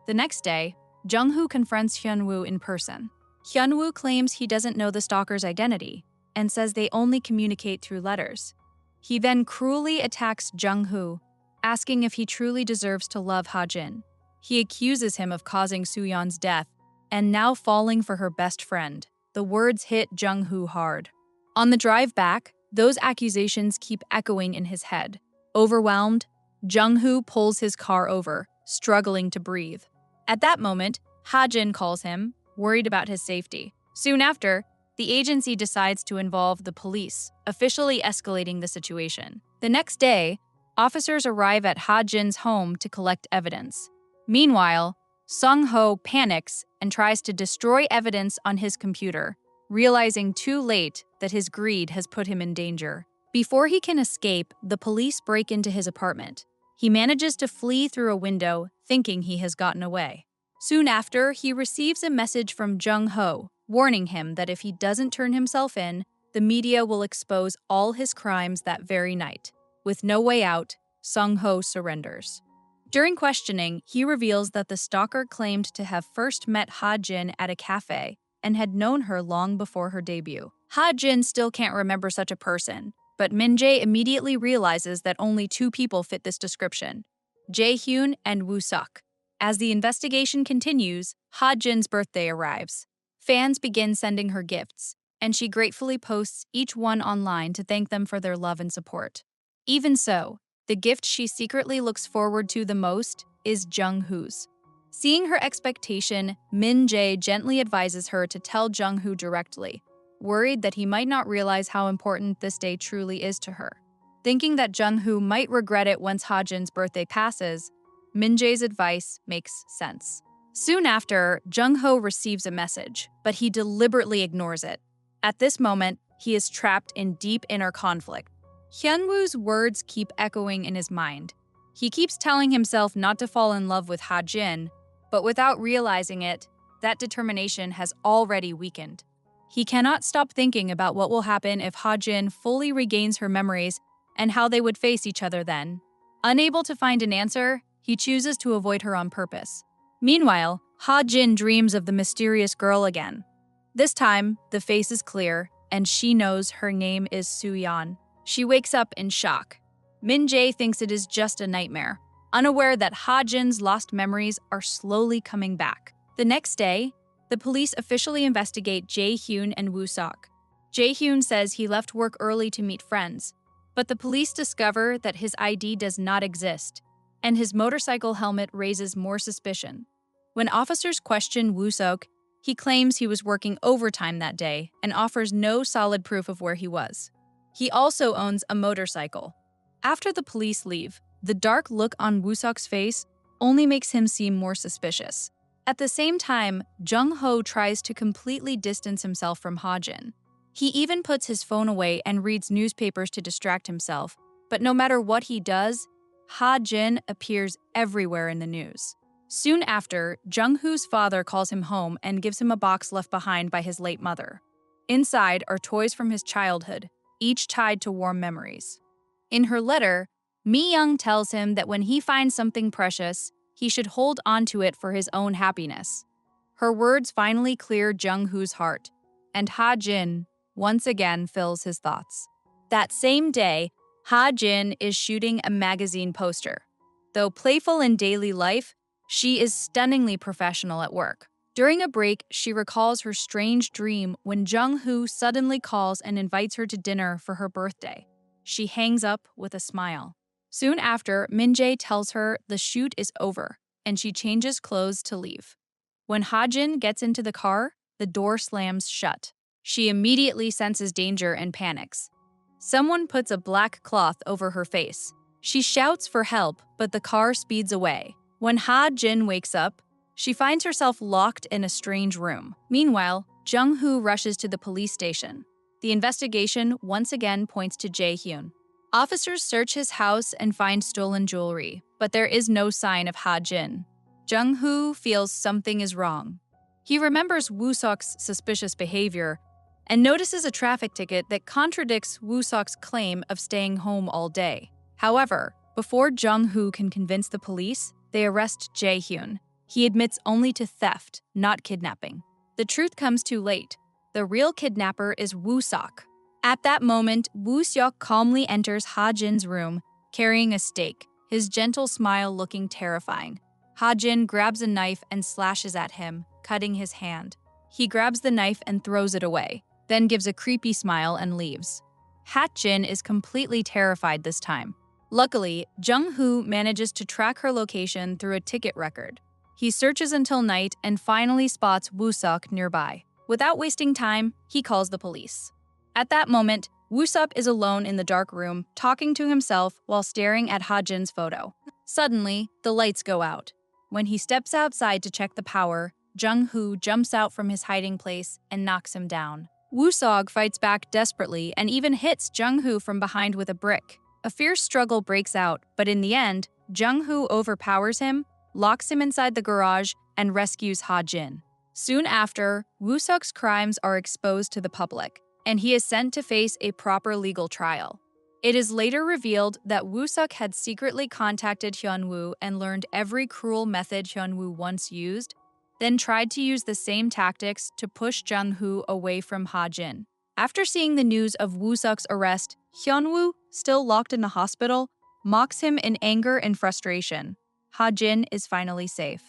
The next day, Jung-hoo confronts Hyun-woo in person. Hyun-woo claims he doesn't know the stalker's identity and says they only communicate through letters. He then cruelly attacks Jung-hoo, asking if he truly deserves to love Ha-jin. He accuses him of causing Soo-yeon's death and now falling for her best friend. The words hit Jung-hoo hard. On the drive back, those accusations keep echoing in his head. Overwhelmed, Jung-hoo pulls his car over, struggling to breathe. At that moment, Ha-jin calls him, worried about his safety. Soon after, the agency decides to involve the police, officially escalating the situation. The next day, officers arrive at Ha-jin's home to collect evidence. Meanwhile, Sung-ho panics and tries to destroy evidence on his computer, realizing too late that his greed has put him in danger. Before he can escape, the police break into his apartment. He manages to flee through a window, thinking he has gotten away. Soon after, he receives a message from Jung-ho, warning him that if he doesn't turn himself in, the media will expose all his crimes that very night. With no way out, Sung-ho surrenders. During questioning, he reveals that the stalker claimed to have first met Ha-jin at a cafe and had known her long before her debut. Ha-jin still can't remember such a person, but Min-jae immediately realizes that only two people fit this description, Jae-hyun and Woo-suk. As the investigation continues, Ha-jin's birthday arrives. Fans begin sending her gifts, and she gratefully posts each one online to thank them for their love and support. Even so, the gift she secretly looks forward to the most is Jung-hoo's. Seeing her expectation, Min-jae gently advises her to tell Jung-hoo directly, worried that he might not realize how important this day truly is to her. Thinking that Jung-hoo might regret it once Ha-jin's birthday passes, Min-jae's advice makes sense. Soon after, Jung-ho receives a message, but he deliberately ignores it. At this moment, he is trapped in deep inner conflict. Hyun-woo's words keep echoing in his mind. He keeps telling himself not to fall in love with Ha-jin, But without realizing it, that determination has already weakened. He cannot stop thinking about what will happen if Ha-jin fully regains her memories and how they would face each other then. Unable to find an answer, he chooses to avoid her on purpose. Meanwhile, Ha-jin dreams of the mysterious girl again. This time, the face is clear, and she knows her name is Soo-yeon. She wakes up in shock. Min-jae thinks it is just a nightmare, unaware that Ha-jin's lost memories are slowly coming back. The next day, the police officially investigate Jae-hyun and Woo-sok. Jae-hyun says he left work early to meet friends, but the police discover that his ID does not exist, and his motorcycle helmet raises more suspicion. When officers question Woo-sok, he claims he was working overtime that day and offers no solid proof of where he was. He also owns a motorcycle. After the police leave, the dark look on Woo-sok's face only makes him seem more suspicious. At the same time, Jung-ho tries to completely distance himself from Ha-jin. He even puts his phone away and reads newspapers to distract himself, but no matter what he does, Ha-jin appears everywhere in the news. Soon after, Jung-hoo's father calls him home and gives him a box left behind by his late mother. Inside are toys from his childhood, each tied to warm memories. In her letter, Mi-young tells him that when he finds something precious, he should hold onto it for his own happiness. Her words finally clear Jung-hoo's heart, and Ha-jin once again fills his thoughts. That same day, Ha-jin is shooting a magazine poster. Though playful in daily life, she is stunningly professional at work. During a break, she recalls her strange dream when Jung-hoo suddenly calls and invites her to dinner for her birthday. She hangs up with a smile. Soon after, Min-jae tells her the shoot is over, and she changes clothes to leave. When Ha-jin gets into the car, the door slams shut. She immediately senses danger and panics. Someone puts a black cloth over her face. She shouts for help, but the car speeds away. When Ha-jin wakes up, she finds herself locked in a strange room. Meanwhile, Jung-hoo rushes to the police station. The investigation once again points to Jae-hyun. Officers search his house and find stolen jewelry, but there is no sign of Ha-jin. Jung-hoo feels something is wrong. He remembers Woo-sok's suspicious behavior and notices a traffic ticket that contradicts Woo-sok's claim of staying home all day. However, before Jung-hoo can convince the police, they arrest Jae-hyun. He admits only to theft, not kidnapping. The truth comes too late. The real kidnapper is Woo-sok. At that moment, Woo-sok calmly enters Ha-jin's room, carrying a stake, his gentle smile looking terrifying. Ha-jin grabs a knife and slashes at him, cutting his hand. He grabs the knife and throws it away, then gives a creepy smile and leaves. Ha-jin is completely terrified this time. Luckily, Jung-hoo manages to track her location through a ticket record. He searches until night and finally spots Woo-sok nearby. Without wasting time, he calls the police. At that moment, Woo-sok is alone in the dark room, talking to himself while staring at Ha-jin's photo. Suddenly, the lights go out. When he steps outside to check the power, Jung-hoo jumps out from his hiding place and knocks him down. Woo-sok fights back desperately and even hits Jung-hoo from behind with a brick. A fierce struggle breaks out, but in the end, Jung-hoo overpowers him, locks him inside the garage, and rescues Ha-jin. Soon after, Woo-sok's crimes are exposed to the public, and he is sent to face a proper legal trial. It is later revealed that Woo-sok had secretly contacted Hyun-woo and learned every cruel method Hyun-woo once used, then tried to use the same tactics to push Jung-hoo away from Ha-jin. After seeing the news of Woo-sok's arrest, Hyun-woo, still locked in the hospital, mocks him in anger and frustration. Ha-jin is finally safe.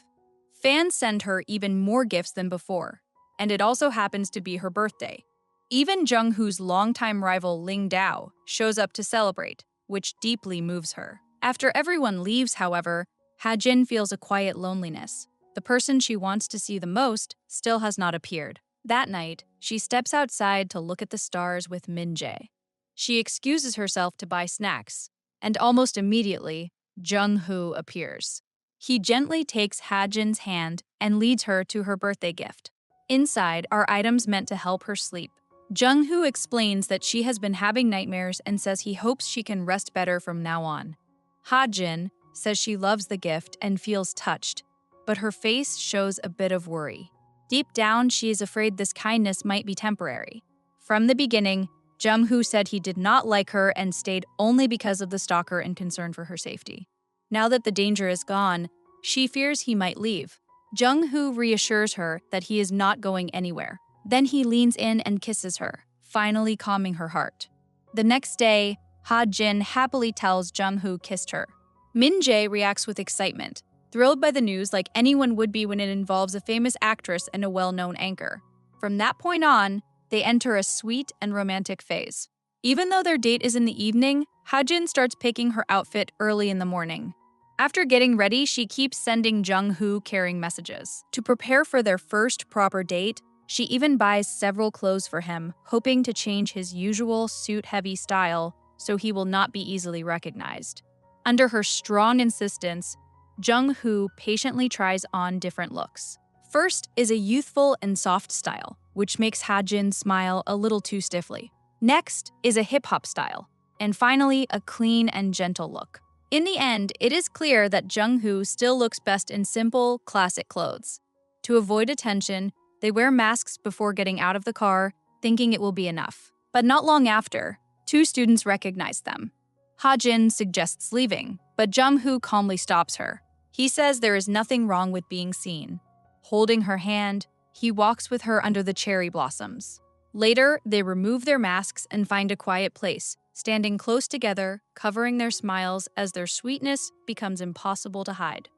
Fans send her even more gifts than before, and it also happens to be her birthday. Even Jung-hoo's longtime rival Ling Dao shows up to celebrate, which deeply moves her. After everyone leaves, however, Ha-jin feels a quiet loneliness. The person she wants to see the most still has not appeared. That night, she steps outside to look at the stars with Min-jae. She excuses herself to buy snacks, and almost immediately, Jung-hoo appears. He gently takes Ha-jin's hand and leads her to her birthday gift. Inside are items meant to help her sleep. Jung-hoo explains that she has been having nightmares and says he hopes she can rest better from now on. Ha-jin says she loves the gift and feels touched, but her face shows a bit of worry. Deep down, she is afraid this kindness might be temporary. From the beginning, Jung-hoo said he did not like her and stayed only because of the stalker and concern for her safety. Now that the danger is gone, she fears he might leave. Jung-hoo reassures her that he is not going anywhere. Then he leans in and kisses her, finally calming her heart. The next day, Ha-jin happily tells Jung-hoo kissed her. Min-jae reacts with excitement, thrilled by the news like anyone would be when it involves a famous actress and a well-known anchor. From that point on, they enter a sweet and romantic phase. Even though their date is in the evening, Ha-jin starts picking her outfit early in the morning. After getting ready, she keeps sending Jung-hoo caring messages. To prepare for their first proper date, she even buys several clothes for him, hoping to change his usual suit-heavy style so he will not be easily recognized. Under her strong insistence, Jung-hoo patiently tries on different looks. First is a youthful and soft style, which makes Ha-jin smile a little too stiffly. Next is a hip-hop style, and finally a clean and gentle look. In the end, it is clear that Jung-hoo still looks best in simple, classic clothes. To avoid attention, they wear masks before getting out of the car, thinking it will be enough. But not long after, two students recognize them. Ha-jin suggests leaving, but Jung-hoo calmly stops her. He says there is nothing wrong with being seen. Holding her hand, he walks with her under the cherry blossoms. Later, they remove their masks and find a quiet place, standing close together, covering their smiles as their sweetness becomes impossible to hide.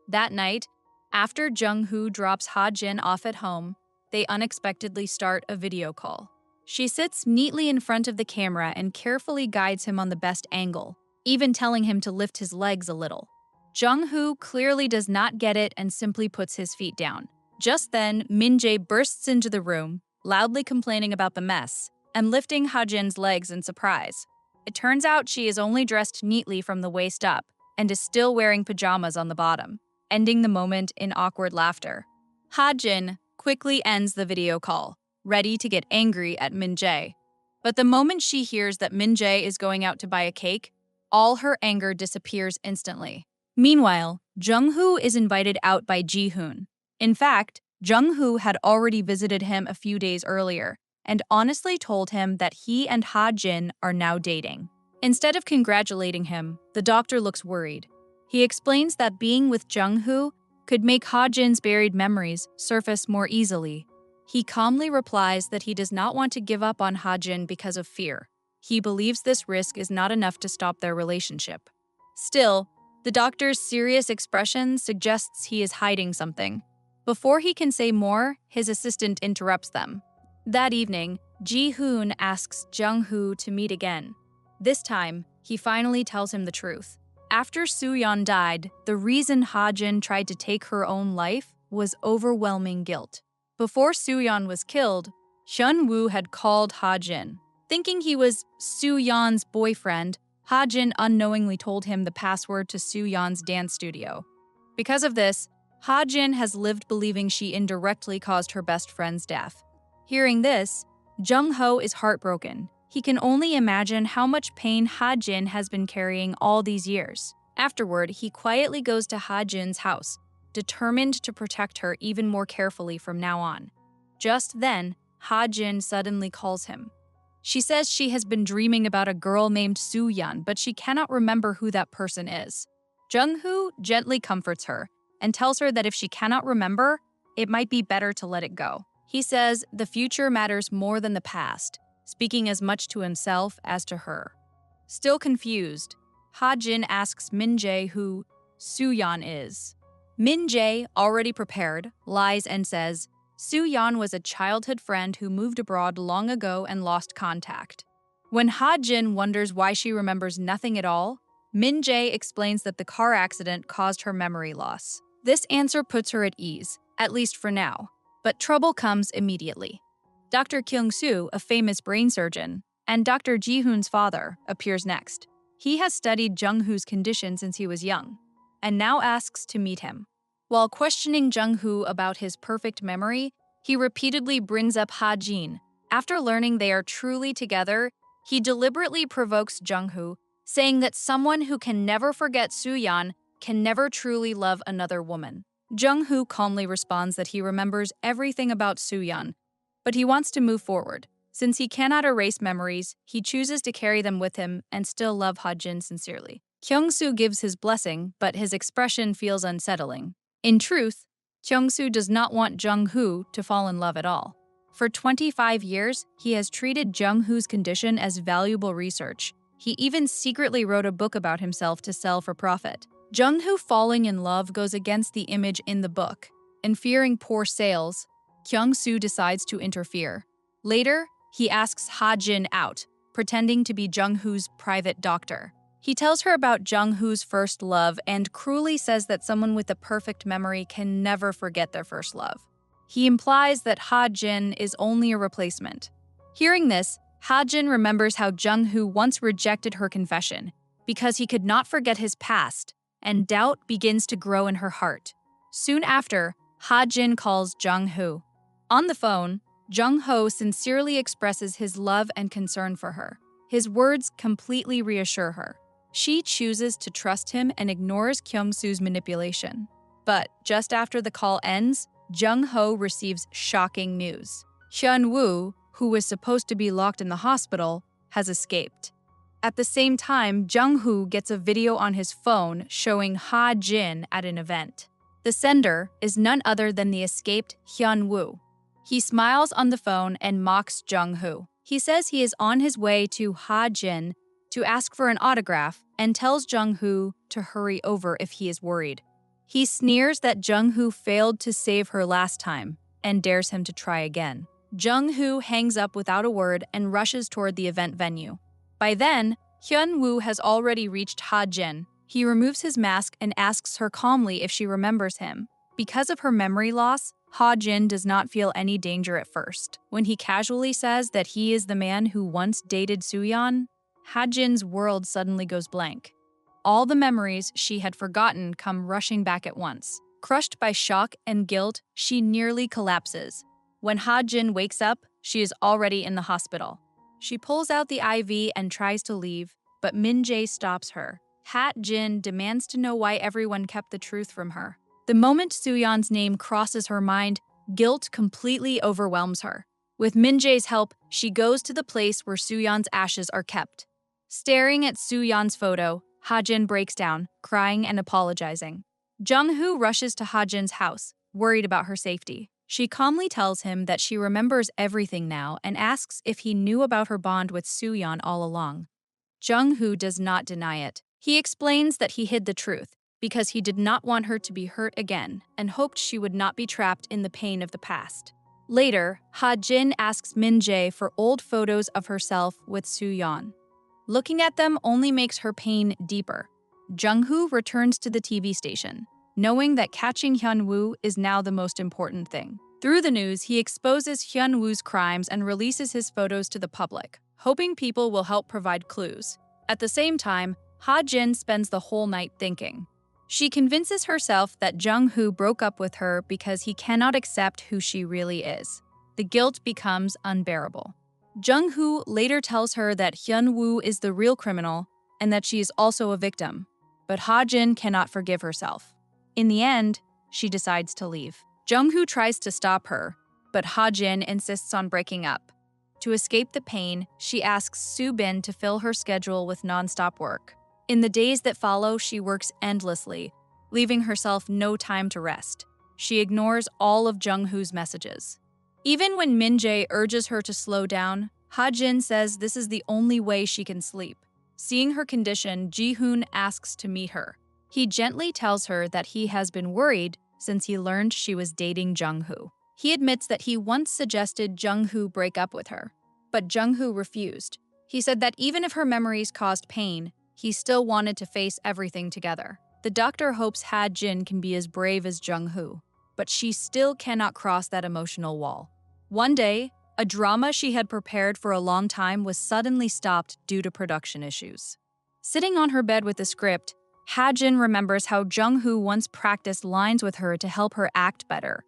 That night, after Jung-hoo drops Ha-jin off at home, they unexpectedly start a video call. She sits neatly in front of the camera and carefully guides him on the best angle, even telling him to lift his legs a little. Jung-hoo clearly does not get it and simply puts his feet down. Just then, Min-jae bursts into the room, loudly complaining about the mess, and lifting Ha-jin's legs in surprise. It turns out she is only dressed neatly from the waist up and is still wearing pajamas on the bottom, ending the moment in awkward laughter. Ha-jin quickly ends the video call, ready to get angry at Min-jae. But the moment she hears that Min-jae is going out to buy a cake, all her anger disappears instantly. Meanwhile, Jung-hoo is invited out by Ji-hoon. In fact, Jung-hoo had already visited him a few days earlier and honestly told him that he and Ha-jin are now dating. Instead of congratulating him, the doctor looks worried. He explains that being with Jung-hoo could make Ha-jin's buried memories surface more easily. He calmly replies that he does not want to give up on Ha-jin because of fear. He believes this risk is not enough to stop their relationship. Still, the doctor's serious expression suggests he is hiding something. Before he can say more, his assistant interrupts them. That evening, Ji-hoon asks Jung-hoo to meet again. This time, he finally tells him the truth. After Soo-yeon died, the reason Ha-jin tried to take her own life was overwhelming guilt. Before Soo-yeon was killed, Shun-woo had called Ha-jin. Thinking he was Soo-yeon's boyfriend, Ha-jin unknowingly told him the password to Soo-yeon's dance studio. Because of this, Ha-jin has lived believing she indirectly caused her best friend's death. Hearing this, Jung-ho is heartbroken. He can only imagine how much pain Ha-jin has been carrying all these years. Afterward, he quietly goes to Ha-jin's house, determined to protect her even more carefully from now on. Just then, Ha-jin suddenly calls him. She says she has been dreaming about a girl named Soo-yeon, but she cannot remember who that person is. Jung-hoo gently comforts her and tells her that if she cannot remember, it might be better to let it go. He says the future matters more than the past, speaking as much to himself as to her. Still confused, Ha-jin asks Min-jae who Soo-yeon is. Min-jae, already prepared, lies and says, Soo-yeon was a childhood friend who moved abroad long ago and lost contact. When Ha-jin wonders why she remembers nothing at all, Min-jae explains that the car accident caused her memory loss. This answer puts her at ease, at least for now, but trouble comes immediately. Dr. Kyung-soo, a famous brain surgeon, and Dr. Ji-hoon's father, appears next. He has studied Jung-hoo's condition since he was young, and now asks to meet him. While questioning Jung-hoo about his perfect memory, he repeatedly brings up Ha-jin. After learning they are truly together, he deliberately provokes Jung-hoo, saying that someone who can never forget Soo-yeon can never truly love another woman. Jung-hoo calmly responds that he remembers everything about Soo-yeon, but he wants to move forward. Since he cannot erase memories, he chooses to carry them with him and still love Ha-jin sincerely. Kyung-soo gives his blessing, but his expression feels unsettling. In truth, Kyung-soo does not want Jung-hoo to fall in love at all. For 25 years, he has treated Jung-hoo's condition as valuable research. He even secretly wrote a book about himself to sell for profit. Jung-hoo falling in love goes against the image in the book, and fearing poor sales, Kyung-soo decides to interfere. Later, he asks Ha-jin out, pretending to be Jung-hoo's private doctor. He tells her about Jung-hoo's first love and cruelly says that someone with a perfect memory can never forget their first love. He implies that Ha-jin is only a replacement. Hearing this, Ha-jin remembers how Jung-hoo once rejected her confession because he could not forget his past, and doubt begins to grow in her heart. Soon after, Ha-jin calls Jung-hoo. On the phone, Jung-ho sincerely expresses his love and concern for her. His words completely reassure her. She chooses to trust him and ignores Kyung-soo's manipulation. But just after the call ends, Jung-ho receives shocking news. Hyun-woo, who was supposed to be locked in the hospital, has escaped. At the same time, Jung-hoo gets a video on his phone showing Ha-jin at an event. The sender is none other than the escaped Hyun-woo. He smiles on the phone and mocks Jung-hoo. He says he is on his way to Ha-jin to ask for an autograph and tells Jung-hoo to hurry over if he is worried. He sneers that Jung-hoo failed to save her last time and dares him to try again. Jung-hoo hangs up without a word and rushes toward the event venue. By then, Hyun-woo has already reached Ha-jin. He removes his mask and asks her calmly if she remembers him. Because of her memory loss, Ha-jin does not feel any danger at first. When he casually says that he is the man who once dated Soo-yeon, Ha-jin's world suddenly goes blank. All the memories she had forgotten come rushing back at once. Crushed by shock and guilt, she nearly collapses. When Ha-jin wakes up, she is already in the hospital. She pulls out the IV and tries to leave, but Min-jae stops her. Ha-jin demands to know why everyone kept the truth from her. The moment Soo-yeon's name crosses her mind, guilt completely overwhelms her. With Min-jae's help, she goes to the place where Soo-yeon's ashes are kept. Staring at Soo-yeon's photo, Ha-jin breaks down, crying and apologizing. Jung-hoo rushes to Ha-jin's house, worried about her safety. She calmly tells him that she remembers everything now and asks if he knew about her bond with Soo-yeon all along. Jung-hoo does not deny it. He explains that he hid the truth because he did not want her to be hurt again and hoped she would not be trapped in the pain of the past. Later, Ha-jin asks Min-jae for old photos of herself with Soo-yeon. Looking at them only makes her pain deeper. Jung-hoo returns to the TV station, knowing that catching Hyun-woo is now the most important thing. Through the news, he exposes Hyun-woo's crimes and releases his photos to the public, hoping people will help provide clues. At the same time, Ha-jin spends the whole night thinking. She convinces herself that Jung-hoo broke up with her because he cannot accept who she really is. The guilt becomes unbearable. Jung-hoo later tells her that Hyun-woo is the real criminal and that she is also a victim, but Ha-jin cannot forgive herself. In the end, she decides to leave. Jung-hoo tries to stop her, but Ha-jin insists on breaking up. To escape the pain, she asks Soo-bin to fill her schedule with non-stop work. In the days that follow, she works endlessly, leaving herself no time to rest. She ignores all of Jung-hoo's messages. Even when Min-jae urges her to slow down, Ha-jin says this is the only way she can sleep. Seeing her condition, Ji-hoon asks to meet her. He gently tells her that he has been worried since he learned she was dating Jung-hoo. He admits that he once suggested Jung-hoo break up with her, but Jung-hoo refused. He said that even if her memories caused pain, he still wanted to face everything together. The doctor hopes Ha-jin can be as brave as Jung-hoo, but she still cannot cross that emotional wall. One day, a drama she had prepared for a long time was suddenly stopped due to production issues. Sitting on her bed with the script, Ha-jin remembers how Jung-hoo once practiced lines with her to help her act better.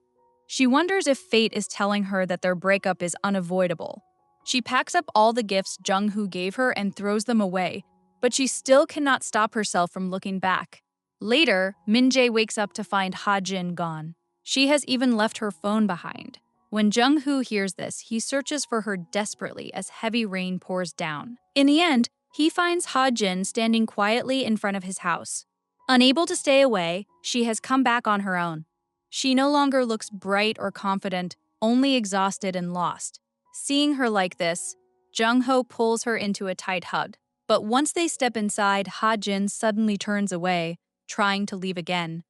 She wonders if fate is telling her that their breakup is unavoidable. She packs up all the gifts Jung-hoo gave her and throws them away, but she still cannot stop herself from looking back. Later, Min-jae wakes up to find Ha-jin gone. She has even left her phone behind. When Jung-hoo hears this, he searches for her desperately as heavy rain pours down. In the end, he finds Ha-jin standing quietly in front of his house. Unable to stay away, she has come back on her own. She no longer looks bright or confident, only exhausted and lost. Seeing her like this, Jung-ho pulls her into a tight hug. But once they step inside, Ha-jin suddenly turns away, trying to leave again.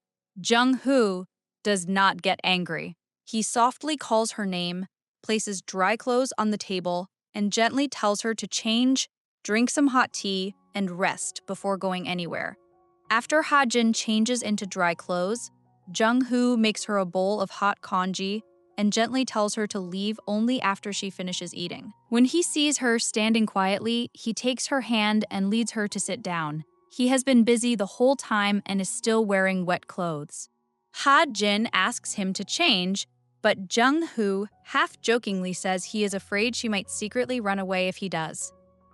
Jung-hoo does not get angry. He softly calls her name, places dry clothes on the table, and gently tells her to change, drink some hot tea, and rest before going anywhere. After Ha-jin changes into dry clothes, Jung-hoo makes her a bowl of hot congee and gently tells her to leave only after she finishes eating. When he sees her standing quietly, he takes her hand and leads her to sit down. He has been busy the whole time and is still wearing wet clothes. Ha-jin asks him to change, but Jung-hoo half-jokingly says he is afraid she might secretly run away if he does.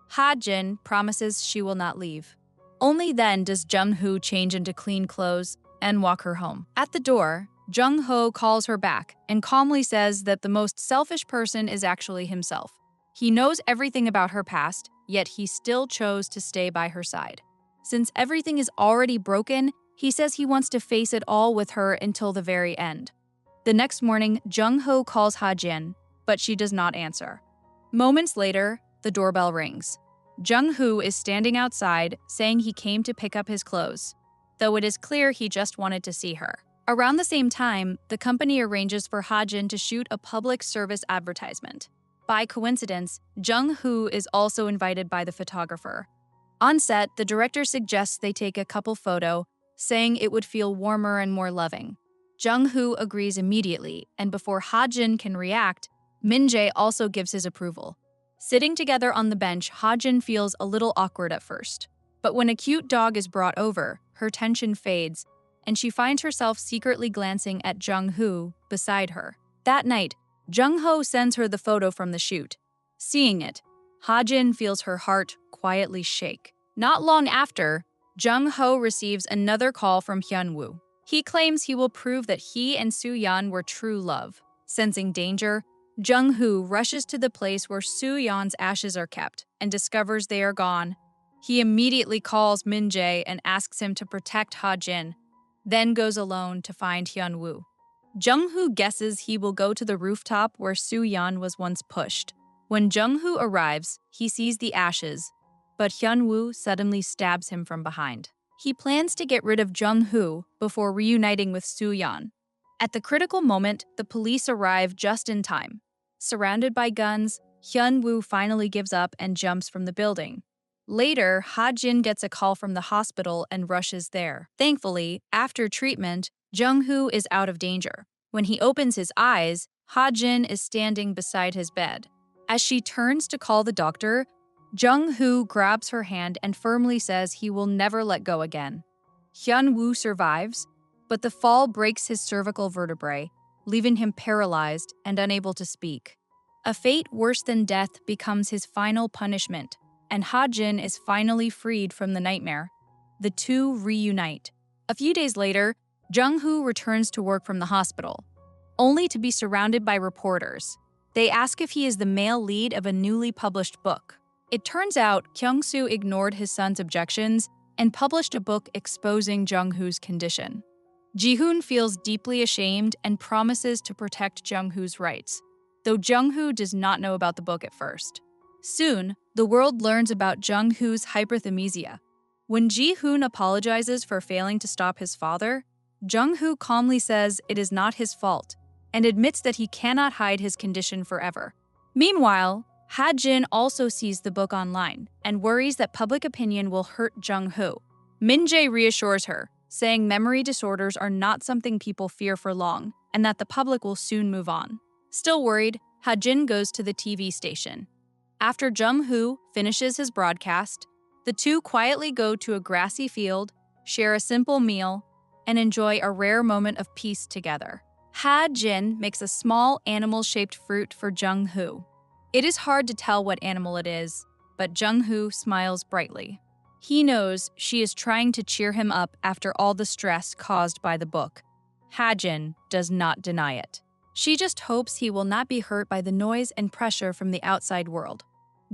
Ha-jin promises she will not leave. Only then does Jung-hoo change into clean clothes and walk her home. At the door, Jung-ho calls her back and calmly says that the most selfish person is actually himself. He knows everything about her past, yet he still chose to stay by her side. Since everything is already broken, he says he wants to face it all with her until the very end. The next morning, Jung-ho calls Ha-jin, but she does not answer. Moments later, the doorbell rings. Jung-hoo is standing outside, saying he came to pick up his clothes, though it is clear he just wanted to see her. Around the same time, the company arranges for Ha-jin to shoot a public service advertisement. By coincidence, Jung-hoo is also invited by the photographer. On set, the director suggests they take a couple photo, saying it would feel warmer and more loving. Jung-hoo agrees immediately, and before Ha-jin can react, Min-jae also gives his approval. Sitting together on the bench, Ha-jin feels a little awkward at first. But when a cute dog is brought over, her tension fades, and she finds herself secretly glancing at Jung-hoo beside her. That night, Jung-ho sends her the photo from the shoot. Seeing it, Ha-jin feels her heart quietly shake. Not long after, Jung-ho receives another call from Hyun-woo. He claims he will prove that he and Soo-yeon were true love. Sensing danger, Jung-hoo rushes to the place where Soo-yeon's ashes are kept and discovers they are gone. He immediately calls Min-jae and asks him to protect Ha-jin, then goes alone to find Hyun-woo. Jung-hoo guesses he will go to the rooftop where Soo-yeon was once pushed. When Jung-hoo arrives, he sees the ashes, but Hyun-woo suddenly stabs him from behind. He plans to get rid of Jung-hoo before reuniting with Soo-yeon. At the critical moment, the police arrive just in time. Surrounded by guns, Hyun-woo finally gives up and jumps from the building. Later, Ha-jin gets a call from the hospital and rushes there. Thankfully, after treatment, Jung-hoo is out of danger. When he opens his eyes, Ha-jin is standing beside his bed. As she turns to call the doctor, Jung-hoo grabs her hand and firmly says he will never let go again. Hyun-woo survives, but the fall breaks his cervical vertebrae, leaving him paralyzed and unable to speak. A fate worse than death becomes his final punishment, and Ha-jin is finally freed from the nightmare. The two reunite. A few days later, Jung-hoo returns to work from the hospital, only to be surrounded by reporters. They ask if he is the male lead of a newly published book. It turns out Kyung-soo ignored his son's objections and published a book exposing Jung-hoo's condition. Ji-hoon feels deeply ashamed and promises to protect Jung-hoo's rights, though Jung-hoo does not know about the book at first. Soon, the world learns about Jung-hoo's hyperthymesia. When Ji-hoon apologizes for failing to stop his father, Jung-hoo calmly says it is not his fault and admits that he cannot hide his condition forever. Meanwhile, Ha-jin also sees the book online and worries that public opinion will hurt Jung-hoo. Min-jae reassures her, saying memory disorders are not something people fear for long and that the public will soon move on. Still worried, Ha-jin goes to the TV station. After Jung-hoo finishes his broadcast, the two quietly go to a grassy field, share a simple meal, and enjoy a rare moment of peace together. Ha-jin makes a small animal-shaped fruit for Jung-hoo. It is hard to tell what animal it is, but Jung-hoo smiles brightly. He knows she is trying to cheer him up after all the stress caused by the book. Ha-jin does not deny it. She just hopes he will not be hurt by the noise and pressure from the outside world.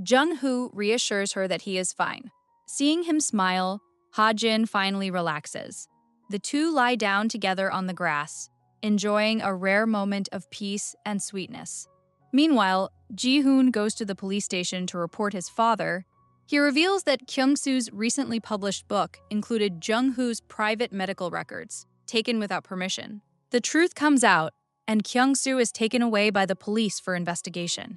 Jung-hoo reassures her that he is fine. Seeing him smile, Ha-jin finally relaxes. The two lie down together on the grass, enjoying a rare moment of peace and sweetness. Meanwhile, Ji-hoon goes to the police station to report his father. He reveals that Kyung-soo's recently published book included Jung-hoo's private medical records, taken without permission. The truth comes out, and Kyung-soo is taken away by the police for investigation.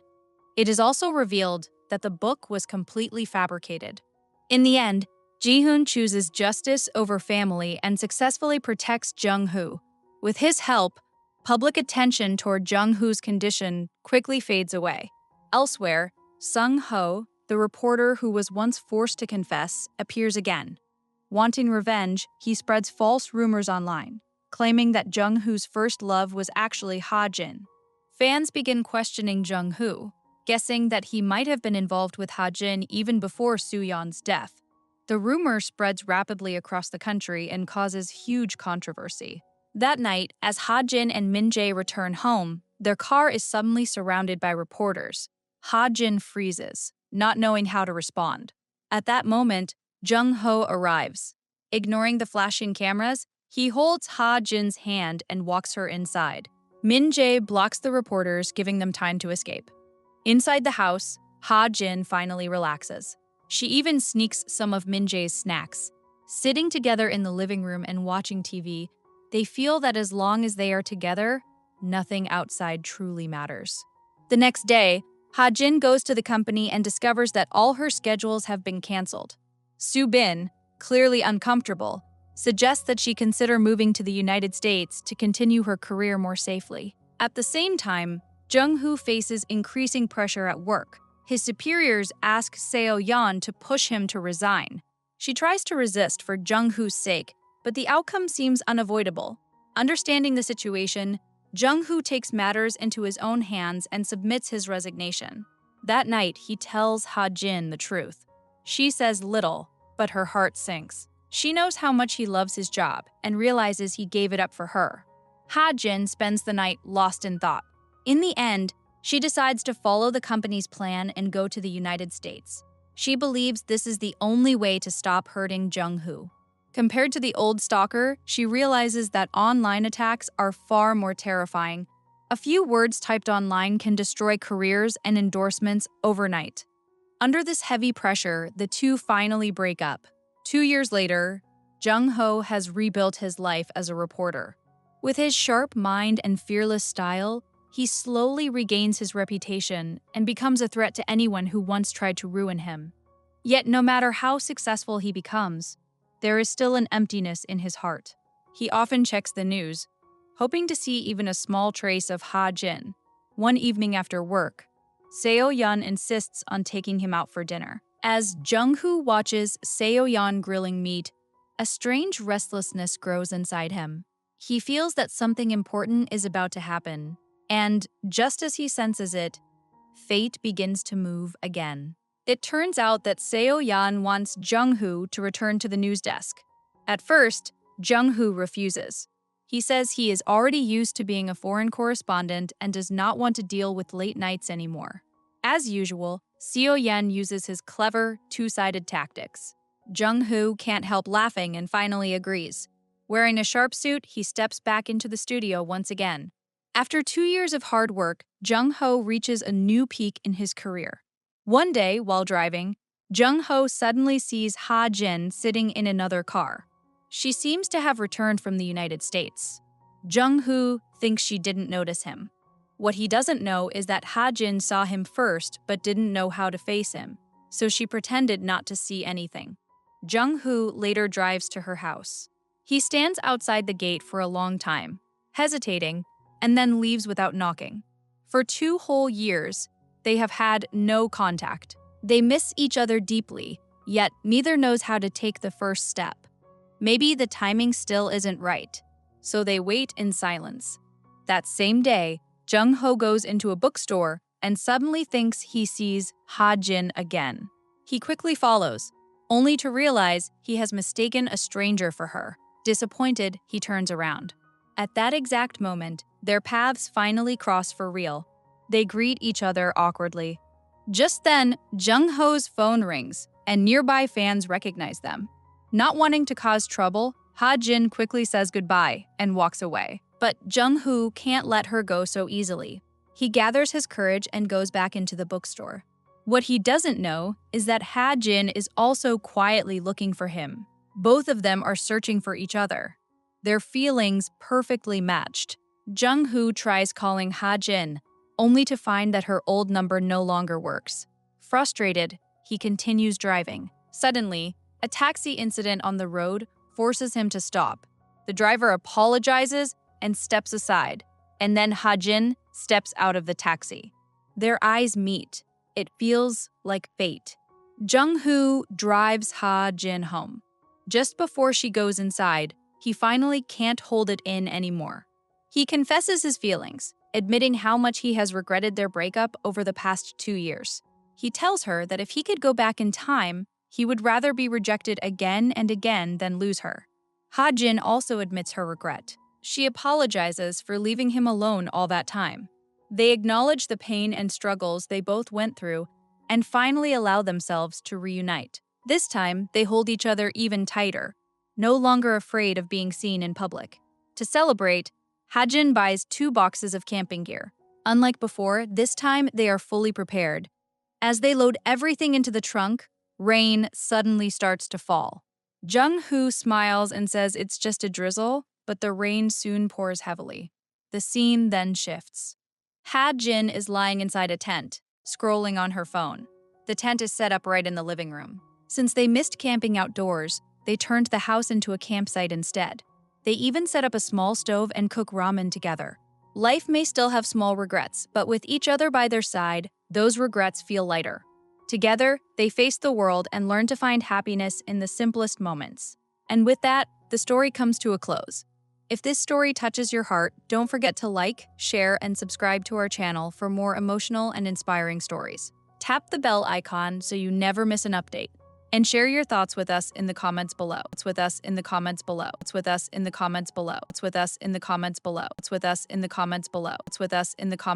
It is also revealed that the book was completely fabricated. In the end, Ji-hoon chooses justice over family and successfully protects Jung-hoo. With his help, public attention toward Jung-hoo's condition quickly fades away. Elsewhere, Sung-ho, the reporter who was once forced to confess, appears again. Wanting revenge, he spreads false rumors online, claiming that Jung-hoo's first love was actually Ha-jin. Fans begin questioning Jung-hoo, guessing that he might have been involved with Ha-jin even before Soo-yeon's death. The rumor spreads rapidly across the country and causes huge controversy. That night, as Ha-jin and Min-jae return home, their car is suddenly surrounded by reporters. Ha-jin freezes, not knowing how to respond. At that moment, Jung-ho arrives. Ignoring the flashing cameras, he holds Ha-jin's hand and walks her inside. Min-jae blocks the reporters, giving them time to escape. Inside the house, Ha-jin finally relaxes. She even sneaks some of Min-jae's snacks. Sitting together in the living room and watching TV, they feel that as long as they are together, nothing outside truly matters. The next day, Ha-jin goes to the company and discovers that all her schedules have been canceled. Soo-bin, clearly uncomfortable, suggests that she consider moving to the United States to continue her career more safely. At the same time, Jung-hoo faces increasing pressure at work. His superiors ask Seo-yeon to push him to resign. She tries to resist for Jung-hoo's sake, but the outcome seems unavoidable. Understanding the situation, Jung-hoo takes matters into his own hands and submits his resignation. That night, he tells Ha-jin the truth. She says little, but her heart sinks. She knows how much he loves his job and realizes he gave it up for her. Ha-jin spends the night lost in thought. In the end, she decides to follow the company's plan and go to the United States. She believes this is the only way to stop hurting Jung-hoo. Compared to the old stalker, she realizes that online attacks are far more terrifying. A few words typed online can destroy careers and endorsements overnight. Under this heavy pressure, the two finally break up. 2 years later, Jung-ho has rebuilt his life as a reporter. With his sharp mind and fearless style, he slowly regains his reputation and becomes a threat to anyone who once tried to ruin him. Yet no matter how successful he becomes, there is still an emptiness in his heart. He often checks the news, hoping to see even a small trace of Ha-jin. One evening after work, Seo-yeon insists on taking him out for dinner. As Jung-hoo watches Seo-yeon grilling meat, a strange restlessness grows inside him. He feels that something important is about to happen, and just as he senses it, fate begins to move again. It turns out that Seo-yeon wants Jung-hoo to return to the news desk. At first, Jung-hoo refuses. He says he is already used to being a foreign correspondent and does not want to deal with late nights anymore. As usual, Seo-yeon uses his clever, two-sided tactics. Jung-hoo can't help laughing and finally agrees. Wearing a sharp suit, he steps back into the studio once again. After 2 years of hard work, Jung-ho reaches a new peak in his career. One day, while driving, Jung-ho suddenly sees Ha-jin sitting in another car. She seems to have returned from the United States. Jung-hoo thinks she didn't notice him. What he doesn't know is that Ha-jin saw him first but didn't know how to face him, so she pretended not to see anything. Jung-hoo later drives to her house. He stands outside the gate for a long time, hesitating, and then leaves without knocking. For 2 whole years, they have had no contact. They miss each other deeply, yet neither knows how to take the first step. Maybe the timing still isn't right, so they wait in silence. That same day, Jung-ho goes into a bookstore and suddenly thinks he sees Ha-jin again. He quickly follows, only to realize he has mistaken a stranger for her. Disappointed, he turns around. At that exact moment, their paths finally cross for real. They greet each other awkwardly. Just then, Jung-ho's phone rings, and nearby fans recognize them. Not wanting to cause trouble, Ha-jin quickly says goodbye and walks away. But Jung-ho can't let her go so easily. He gathers his courage and goes back into the bookstore. What he doesn't know is that Ha-jin is also quietly looking for him. Both of them are searching for each other. Their feelings perfectly matched. Jung-ho tries calling Ha-jin, only to find that her old number no longer works. Frustrated, he continues driving. Suddenly, a taxi incident on the road forces him to stop. The driver apologizes and steps aside, and then Ha-jin steps out of the taxi. Their eyes meet. It feels like fate. Jung-ho drives Ha-jin home. Just before she goes inside, he finally can't hold it in anymore. He confesses his feelings, admitting how much he has regretted their breakup over the past 2 years. He tells her that if he could go back in time, he would rather be rejected again and again than lose her. Ha-jin also admits her regret. She apologizes for leaving him alone all that time. They acknowledge the pain and struggles they both went through and finally allow themselves to reunite. This time, they hold each other even tighter, no longer afraid of being seen in public. To celebrate, Ha-jin buys 2 boxes of camping gear. Unlike before, this time they are fully prepared. As they load everything into the trunk, rain suddenly starts to fall. Jung-ho smiles and says it's just a drizzle, but the rain soon pours heavily. The scene then shifts. Ha-jin is lying inside a tent, scrolling on her phone. The tent is set up right in the living room. Since they missed camping outdoors, they turned the house into a campsite instead. They even set up a small stove and cook ramen together. Life may still have small regrets, but with each other by their side, those regrets feel lighter. Together, they face the world and learn to find happiness in the simplest moments. And with that, the story comes to a close. If this story touches your heart, don't forget to like, share, and subscribe to our channel for more emotional and inspiring stories. Tap the bell icon so you never miss an update. And share your thoughts with us in the comments below. It's with us in the comments below. It's with us in the comments below. It's with us in the comments below. It's with us in the comments below. It's with us in the comments